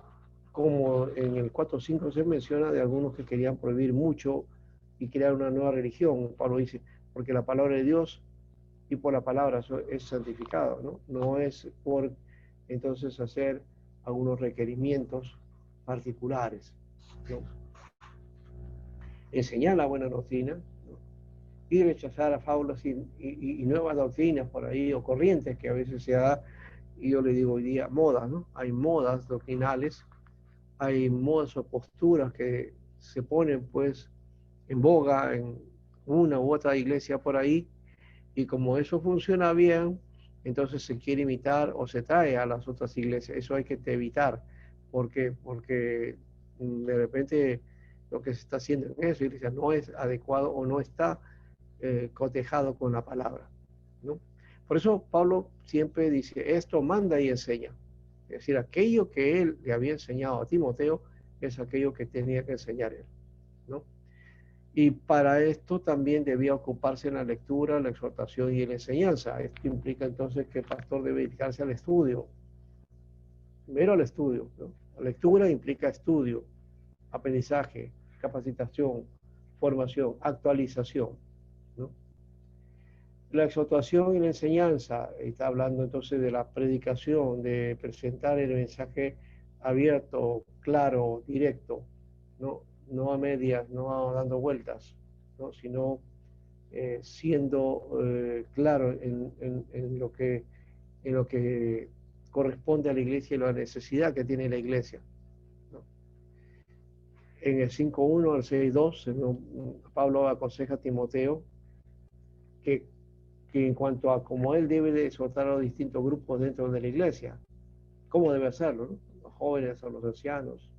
como en el 4.5 se menciona de algunos que querían prohibir mucho y crear una nueva religión. Pablo dice, porque la palabra de Dios y por la palabra es santificado, ¿no? No es por entonces hacer algunos requerimientos particulares, ¿no? Enseñar la buena doctrina, ¿no? Y rechazar a fábulas y nuevas doctrinas por ahí o corrientes que a veces se da, y yo le digo hoy día modas, ¿no? Hay modas doctrinales, hay modas o posturas que se ponen pues en boga en una u otra iglesia por ahí, y como eso funciona bien, entonces se quiere imitar o se trae a las otras iglesias. Eso hay que evitar. ¿Por qué? Porque de repente lo que se está haciendo en esa iglesia no es adecuado o no está cotejado con la palabra, ¿no? Por eso Pablo siempre dice, esto manda y enseña. Es decir, aquello que él le había enseñado a Timoteo es aquello que tenía que enseñar él, ¿no? Y para esto también debía ocuparse en la lectura, la exhortación y la enseñanza. Esto implica entonces que el pastor debe dedicarse al estudio, primero al estudio, ¿no? La lectura implica estudio, aprendizaje, capacitación, formación, actualización, ¿no? La exhortación y la enseñanza, está hablando entonces de la predicación, de presentar el mensaje abierto, claro, directo, no, no a medias, no dando vueltas, ¿no? Sino siendo claro en lo que corresponde a la iglesia y la necesidad que tiene la iglesia, ¿no? En el 5.1 al 6.2, Pablo aconseja a Timoteo que en cuanto a cómo él debe de exhortar a los distintos grupos dentro de la iglesia, cómo debe hacerlo, ¿no? Los jóvenes, a los ancianos,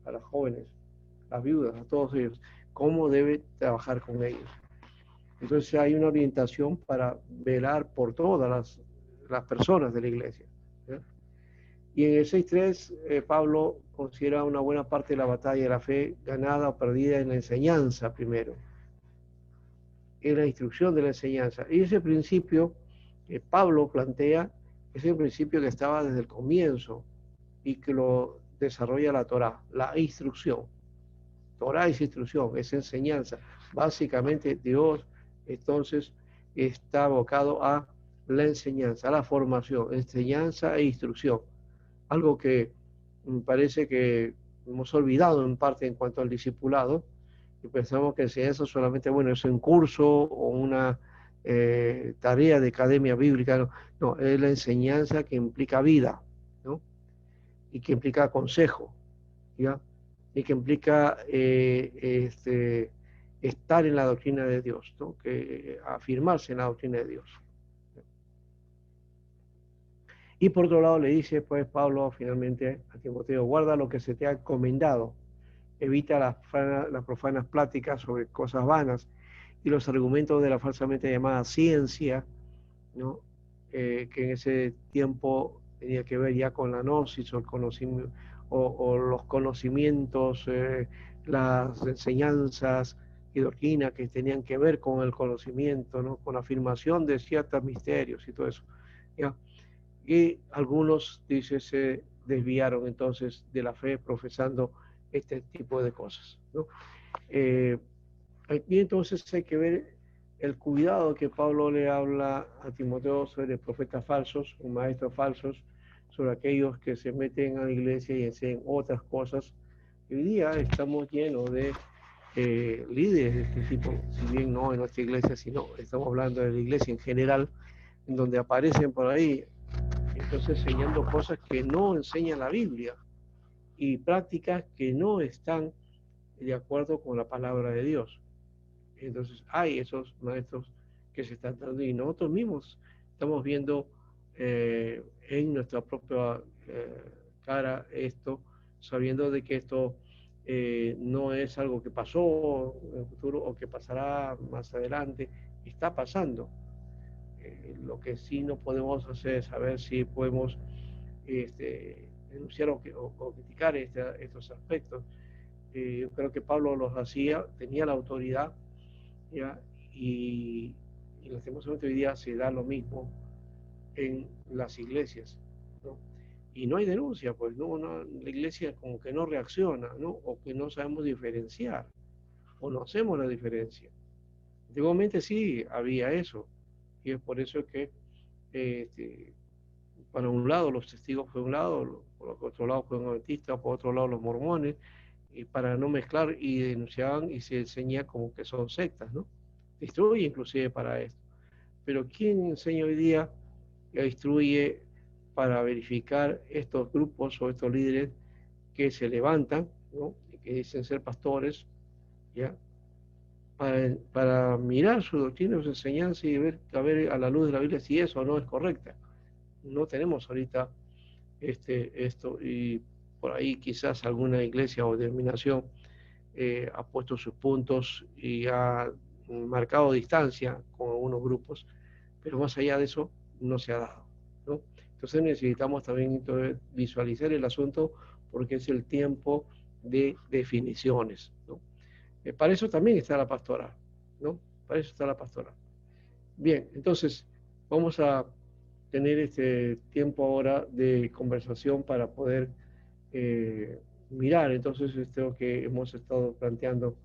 a las jóvenes, las viudas, a todos ellos, cómo debe trabajar con ellos. Entonces hay una orientación para velar por todas las personas de la iglesia, ¿sí? Y en el 6.3 Pablo considera una buena parte de la batalla de la fe ganada o perdida en la enseñanza primero, en la instrucción de la enseñanza. Y ese principio que Pablo plantea es el principio que estaba desde el comienzo y que lo desarrolla la Torá, la instrucción. Torá es instrucción, es enseñanza. Básicamente Dios entonces está abocado a la enseñanza, a la formación, enseñanza e instrucción. Algo que me parece que hemos olvidado en parte en cuanto al discipulado, y pensamos que enseñanza solamente, bueno, es un curso o una tarea de academia bíblica. No, no, es la enseñanza que implica vida, ¿no? Y que implica consejo, ¿ya? Y que implica estar en la doctrina de Dios, ¿no? Que afirmarse en la doctrina de Dios. Y por otro lado le dice pues Pablo finalmente a Timoteo, guarda lo que se te ha encomendado, evita las profanas pláticas sobre cosas vanas y los argumentos de la falsamente llamada ciencia, ¿no? Que en ese tiempo tenía que ver ya con la gnosis o, el conocimiento, o los conocimientos, las enseñanzas y doctrinas que tenían que ver con el conocimiento, ¿no? Con la afirmación de ciertos misterios y todo eso, ¿ya? Y algunos, dice, se desviaron entonces de la fe profesando este tipo de cosas, ¿no? Aquí entonces hay que ver el cuidado que Pablo le habla a Timoteo sobre profetas falsos o maestros falsos, sobre aquellos que se meten a la iglesia y enseñan otras cosas. Hoy día estamos llenos de líderes de este tipo, si bien no en nuestra iglesia, sino estamos hablando de la iglesia en general, en donde aparecen por ahí, entonces enseñando cosas que no enseña la Biblia y prácticas que no están de acuerdo con la palabra de Dios. Entonces hay esos maestros que se están dando y nosotros mismos estamos viendo en nuestra propia cara esto, sabiendo de que esto no es algo que pasó en el futuro o que pasará más adelante, está pasando. Lo que sí no podemos hacer es saber si podemos denunciar o criticar estos aspectos. Yo creo que Pablo los hacía, tenía la autoridad, ¿ya? Y lastimosamente hoy día se da lo mismo en las iglesias, ¿no? Y no hay denuncia, pues la iglesia como que no reacciona, ¿no? O que no sabemos diferenciar, o no hacemos la diferencia. Antiguamente sí había eso, y es por eso que este, para un lado los testigos fue un lado, por otro lado fue un adventista, por otro lado los mormones, y para no mezclar y denunciaban y se enseña como que son sectas, ¿no? Destruye inclusive para esto. Pero ¿quién enseña hoy día que instruye para verificar estos grupos o estos líderes que se levantan, ¿no? Y que dicen ser pastores, ¿ya? Para mirar su doctrina, su enseñanza y ver, a ver a la luz de la Biblia si eso o no es correcta. No tenemos ahorita esto y por ahí quizás alguna iglesia o denominación ha puesto sus puntos y ha marcado distancia con algunos grupos, pero más allá de eso no se ha dado, ¿no? Entonces necesitamos también entonces, visualizar el asunto porque es el tiempo de definiciones, ¿no? Para eso también está la pastora, ¿no? Para eso está la pastora. Bien, entonces vamos a tener este tiempo ahora de conversación para poder mirar entonces esto que hemos estado planteando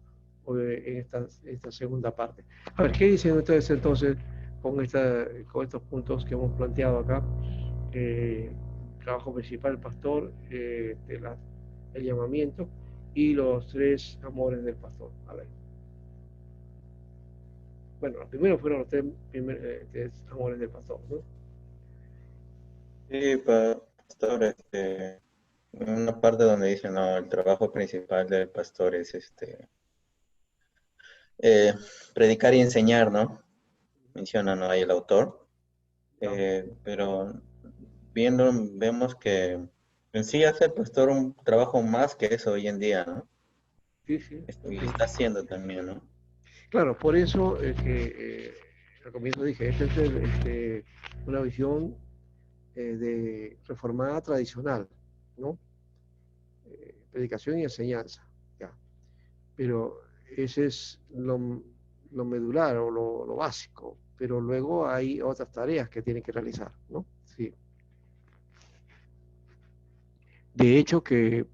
en esta segunda parte. A ver, ¿qué dicen ustedes entonces con estos puntos que hemos planteado acá? Trabajo principal del pastor, el llamamiento y los tres amores del pastor. A ver. Bueno, los primeros fueron los tres amores del pastor, ¿no? Sí, pastor, una parte donde dice, no, el trabajo principal del pastor es eh, predicar y enseñar, ¿no? Menciona, ¿no? Ahí el autor. ¿No? Pero vemos que en sí hace el pastor un trabajo más que eso hoy en día, ¿no? Sí, sí, Y ok. está haciendo también, ¿no? Claro, por eso es que al comienzo dije, esta es una visión de reformada tradicional, ¿no? Predicación y enseñanza, ya. Pero ese es lo medular o lo básico, pero luego hay otras tareas que tiene que realizar, ¿no? Sí. De hecho, que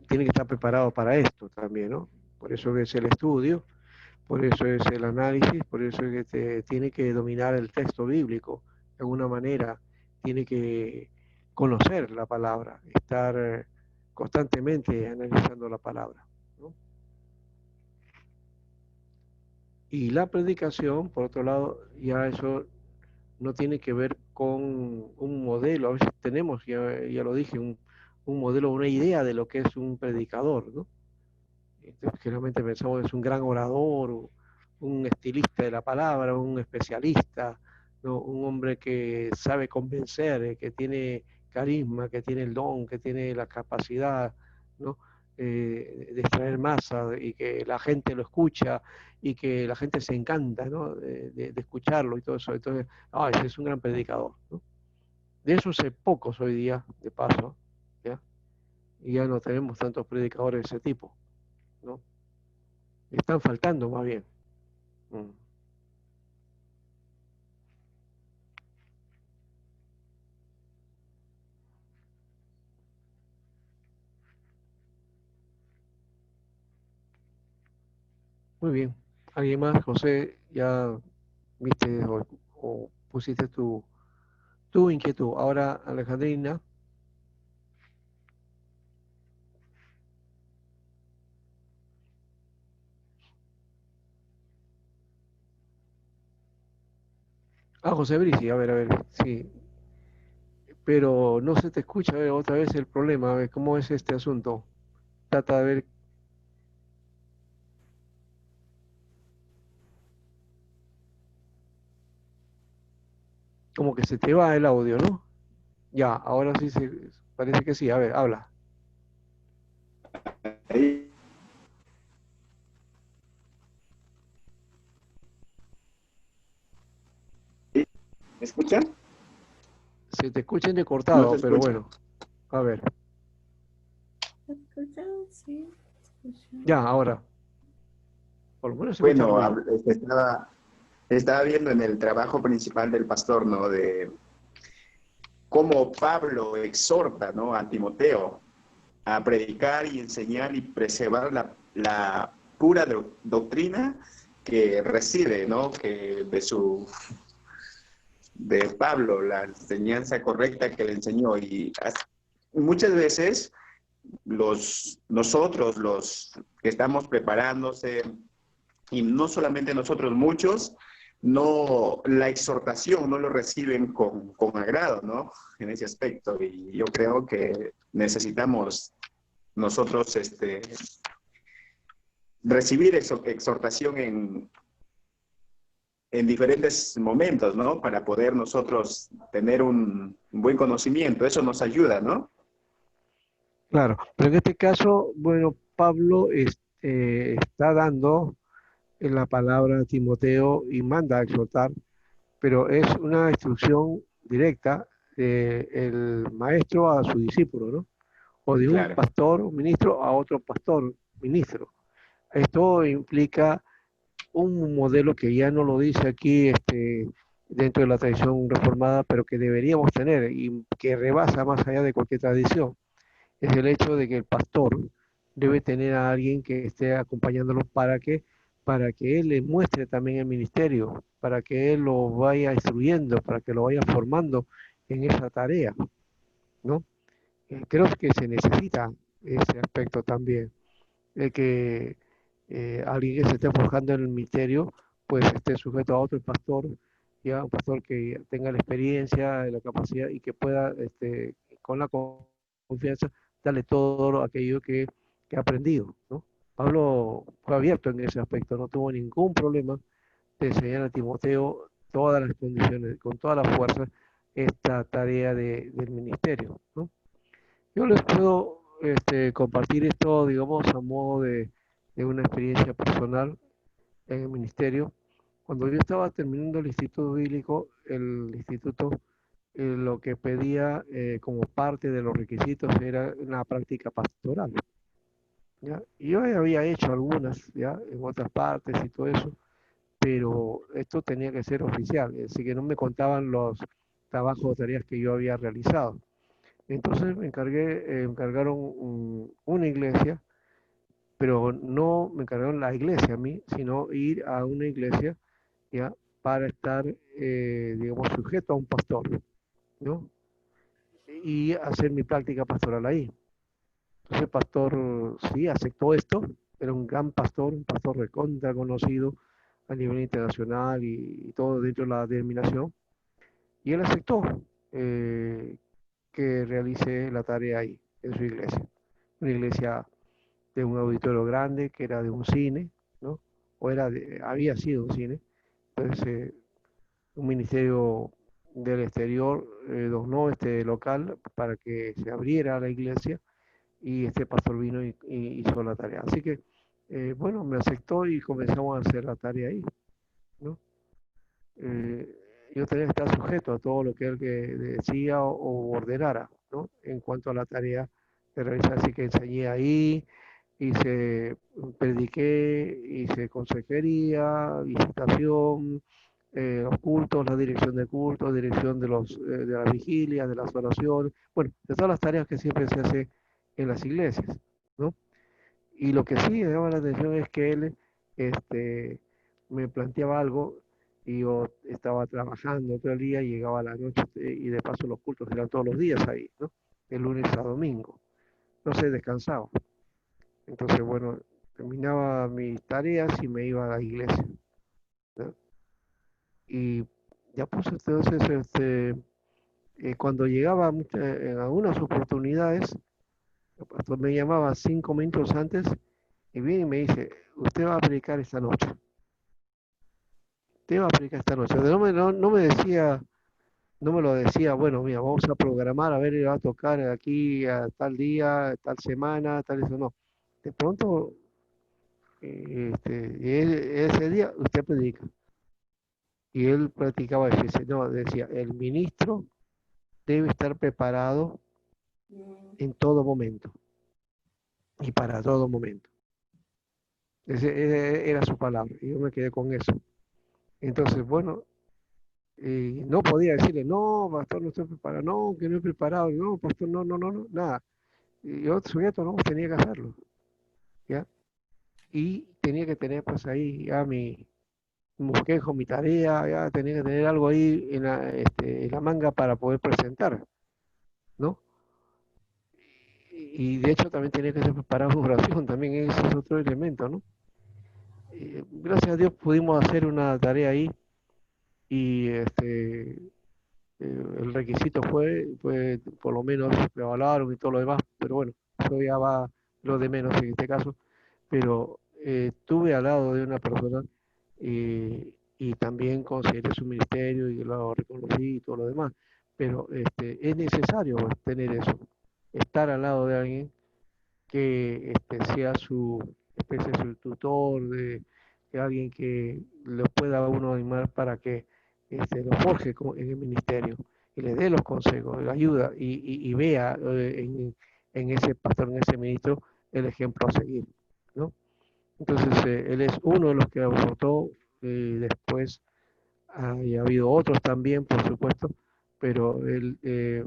tiene que estar preparado para esto también, ¿no? Por eso es el estudio, por eso es el análisis, por eso es que tiene que dominar el texto bíblico de alguna manera, tiene que conocer la palabra, estar constantemente analizando la palabra, ¿no? Y la predicación, por otro lado, ya eso no tiene que ver con un modelo, a veces tenemos, ya lo dije, un modelo, una idea de lo que es un predicador, ¿no? Generalmente pensamos que es un gran orador, un estilista de la palabra, un especialista, ¿no? Un hombre que sabe convencer, que tiene carisma, que tiene el don, que tiene la capacidad, ¿no? De extraer masa y que la gente lo escucha y que la gente se encanta, ¿no? De escucharlo y todo eso. Entonces, ese es un gran predicador, ¿no? De eso sé pocos hoy día, de paso, ¿ya? Y ya no tenemos tantos predicadores de ese tipo, ¿no? Están faltando más bien. Mm. Muy bien. ¿Alguien más, José? ¿Ya viste o pusiste tu inquietud? Ahora, Alejandrina. José Brici, a ver, sí. Pero no se te escucha, a ver, otra vez el problema, a ver, ¿cómo es este asunto? Trata de ver, como que se te va el audio, ¿no? Ya, ahora sí parece que sí. A ver, habla. Ahí, ¿me escuchan? Se te escucha ¿No se entrecortado, pero escucha? bueno, a ver. ¿Se escucha? Sí, se escucha. Ya, ahora. Por lo menos se escucha Bueno, ruido. estaba viendo en el trabajo principal del pastor, ¿no? De cómo Pablo exhorta, ¿no? A Timoteo a predicar y enseñar y preservar la pura doctrina que recibe, ¿no? Que de Pablo, la enseñanza correcta que le enseñó. Y muchas veces nosotros, los que estamos preparándose, y no solamente nosotros, muchos, no, la exhortación no lo reciben con agrado, ¿no? En ese aspecto. Y yo creo que necesitamos nosotros recibir exhortación en diferentes momentos, ¿no? Para poder nosotros tener un buen conocimiento. Eso nos ayuda, ¿no? Claro, pero en este caso, bueno, Pablo está dando en la palabra a Timoteo y manda a exhortar, pero es una instrucción directa del maestro a su discípulo, ¿no? O de un Claro, pastor, un ministro, a otro pastor, ministro. Esto implica un modelo que ya no lo dice aquí dentro de la tradición reformada, pero que deberíamos tener y que rebasa más allá de cualquier tradición. Es el hecho de que el pastor debe tener a alguien que esté acompañándolo para que él le muestre también el ministerio, para que él lo vaya instruyendo, para que lo vaya formando en esa tarea, ¿no? Creo que se necesita ese aspecto también, de que alguien que se esté forjando en el ministerio, pues esté sujeto a otro pastor, ya un pastor que tenga la experiencia, la capacidad y que pueda, con la confianza, darle todo aquello que ha aprendido, ¿no? Pablo fue abierto en ese aspecto, no tuvo ningún problema de enseñar a Timoteo todas las condiciones, con toda la fuerza, esta tarea del ministerio, ¿no? Yo les puedo compartir esto, digamos, a modo de una experiencia personal en el ministerio. Cuando yo estaba terminando el instituto bíblico, el instituto lo que pedía como parte de los requisitos era una práctica pastoral, ¿ya? Y yo había hecho algunas, ¿ya? En otras partes y todo eso, pero esto tenía que ser oficial, es decir, que no me contaban los trabajos o tareas que yo había realizado. Entonces me encargaron una iglesia, pero no me encargaron la iglesia a mí, sino ir a una iglesia, ¿ya? Para estar, digamos, sujeto a un pastor, ¿no? Y hacer mi práctica pastoral ahí. Entonces el pastor sí aceptó esto, era un gran pastor, un pastor recontra conocido a nivel internacional y todo dentro de la denominación, y él aceptó eh, que realice la tarea ahí, en su iglesia. Una iglesia de un auditorio grande, que era de un cine, ¿no? Había sido un cine. Entonces, un ministerio del exterior donó este local para que se abriera la iglesia y este pastor vino y hizo la tarea. Así que, bueno, me aceptó y comenzamos a hacer la tarea ahí, ¿no? Eh, yo tenía que estar sujeto a todo lo que él que decía o ordenara, ¿no? En cuanto a la tarea de realizar, así que enseñé ahí, hice, prediqué, hice consejería, visitación, los cultos, la dirección de cultos, dirección de las vigilias, de las oraciones, bueno, de todas las tareas que siempre se hace en las iglesias, ¿no? Y lo que sí me llama la atención es que él este, me planteaba algo y yo estaba trabajando todo el día, llegaba a la noche y de paso los cultos eran todos los días ahí, ¿no? De lunes a domingo. No se descansaba. Entonces, bueno, terminaba mis tareas y me iba a la iglesia, ¿no? Y ya pues entonces, cuando llegaba en algunas oportunidades, el pastor me llamaba 5 minutos antes y viene y me dice, usted va a predicar esta noche, usted va a predicar esta noche. No me decía, no me lo decía, bueno, mira, vamos a programar, a ver, va a tocar aquí a tal día, tal semana, tal eso, no. De pronto, ese día usted predica. Y él practicaba eso, no, decía, el ministro debe estar preparado en todo momento y para todo momento. Era su palabra y yo me quedé con eso. Entonces, bueno, no podía decirle, no, pastor, no estoy preparado, no, que no he preparado, no, pastor, no, no, no, no, nada. Y yo, sujeto, no, tenía que hacerlo, ¿ya? Y tenía que tener, pues ahí ya mi bosquejo, mi tarea, ya tenía que tener algo ahí en la manga para poder presentar, ¿no? Y de hecho también tenía que ser preparado en oración, también ese es otro elemento, ¿no? Gracias a Dios pudimos hacer una tarea ahí y el requisito fue por lo menos me avalaron y todo lo demás, pero bueno, eso ya va lo de menos en este caso, pero estuve al lado de una persona y también consideré su ministerio y lo reconocí y todo lo demás, pero es necesario tener eso, estar al lado de alguien que sea su especie de su tutor, de alguien que lo pueda a uno animar para que lo forje en el ministerio y le dé los consejos, la ayuda y vea en ese pastor, en ese ministro, el ejemplo a seguir, ¿no? Entonces, él es uno de los que aportó, después y ha habido otros también, por supuesto, pero él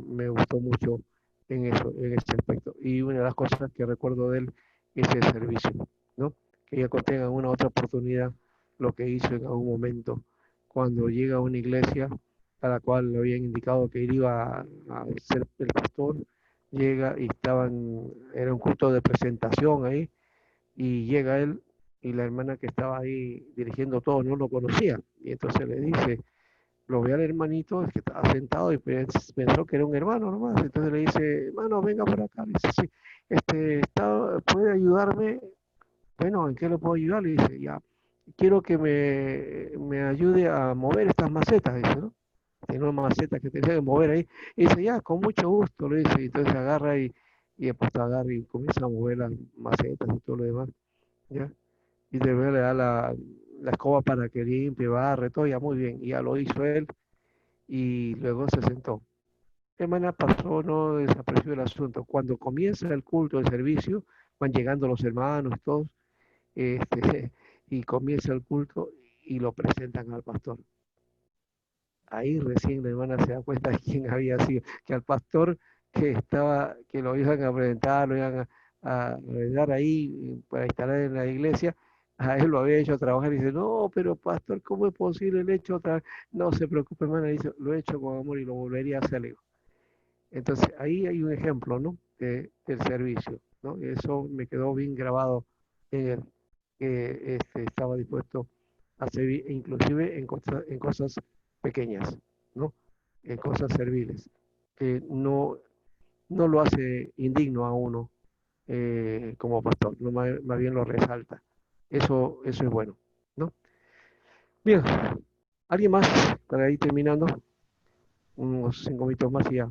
me gustó mucho en eso, en este aspecto. Y una de las cosas que recuerdo de él es el servicio, ¿no? Que ya conté en alguna otra oportunidad lo que hizo en algún momento cuando llega a una iglesia a la cual le habían indicado que él iba a ser el pastor, llega y era un culto de presentación ahí, y llega él y la hermana que estaba ahí dirigiendo todo no lo conocía, y entonces le dice, lo ve al hermanito que estaba sentado y pensó que era un hermano nomás. Entonces le dice, hermano, venga por acá. Le dice, sí, ¿puede ayudarme? Bueno, ¿en qué le puedo ayudar? Le dice, ya, quiero que me ayude a mover estas macetas, dice, ¿no? Tiene una maceta que tenía que mover ahí. Y dice, ya, con mucho gusto, le dice. Y entonces agarra y después agarra y comienza a mover las macetas y todo lo demás, ¿ya? Y después le da la escoba para que limpie, barre, todo, ya muy bien. Y ya lo hizo él y luego se sentó. Hermana, pasó, no desapareció el asunto. Cuando comienza el culto, el servicio, van llegando los hermanos, todos, y comienza el culto y lo presentan al pastor. Ahí recién la hermana se da cuenta de quién había sido, que al pastor que lo iban a presentar, lo iban a dar ahí para instalar en la iglesia, a él lo había hecho trabajar y dice, no, pero pastor, ¿cómo es posible el hecho otra vez? No se preocupe, hermana, dice, lo he hecho con amor y lo volvería a hacer. Entonces, ahí hay un ejemplo, ¿no? Del servicio, ¿no? Y eso me quedó bien grabado en él, que estaba dispuesto a servir, inclusive en cosas pequeñas, ¿no? En cosas serviles, que no lo hace indigno a uno como pastor, no, más bien lo resalta. Eso es bueno, ¿no? Bien, ¿alguien más para ir terminando? Unos 5 minutos más y ya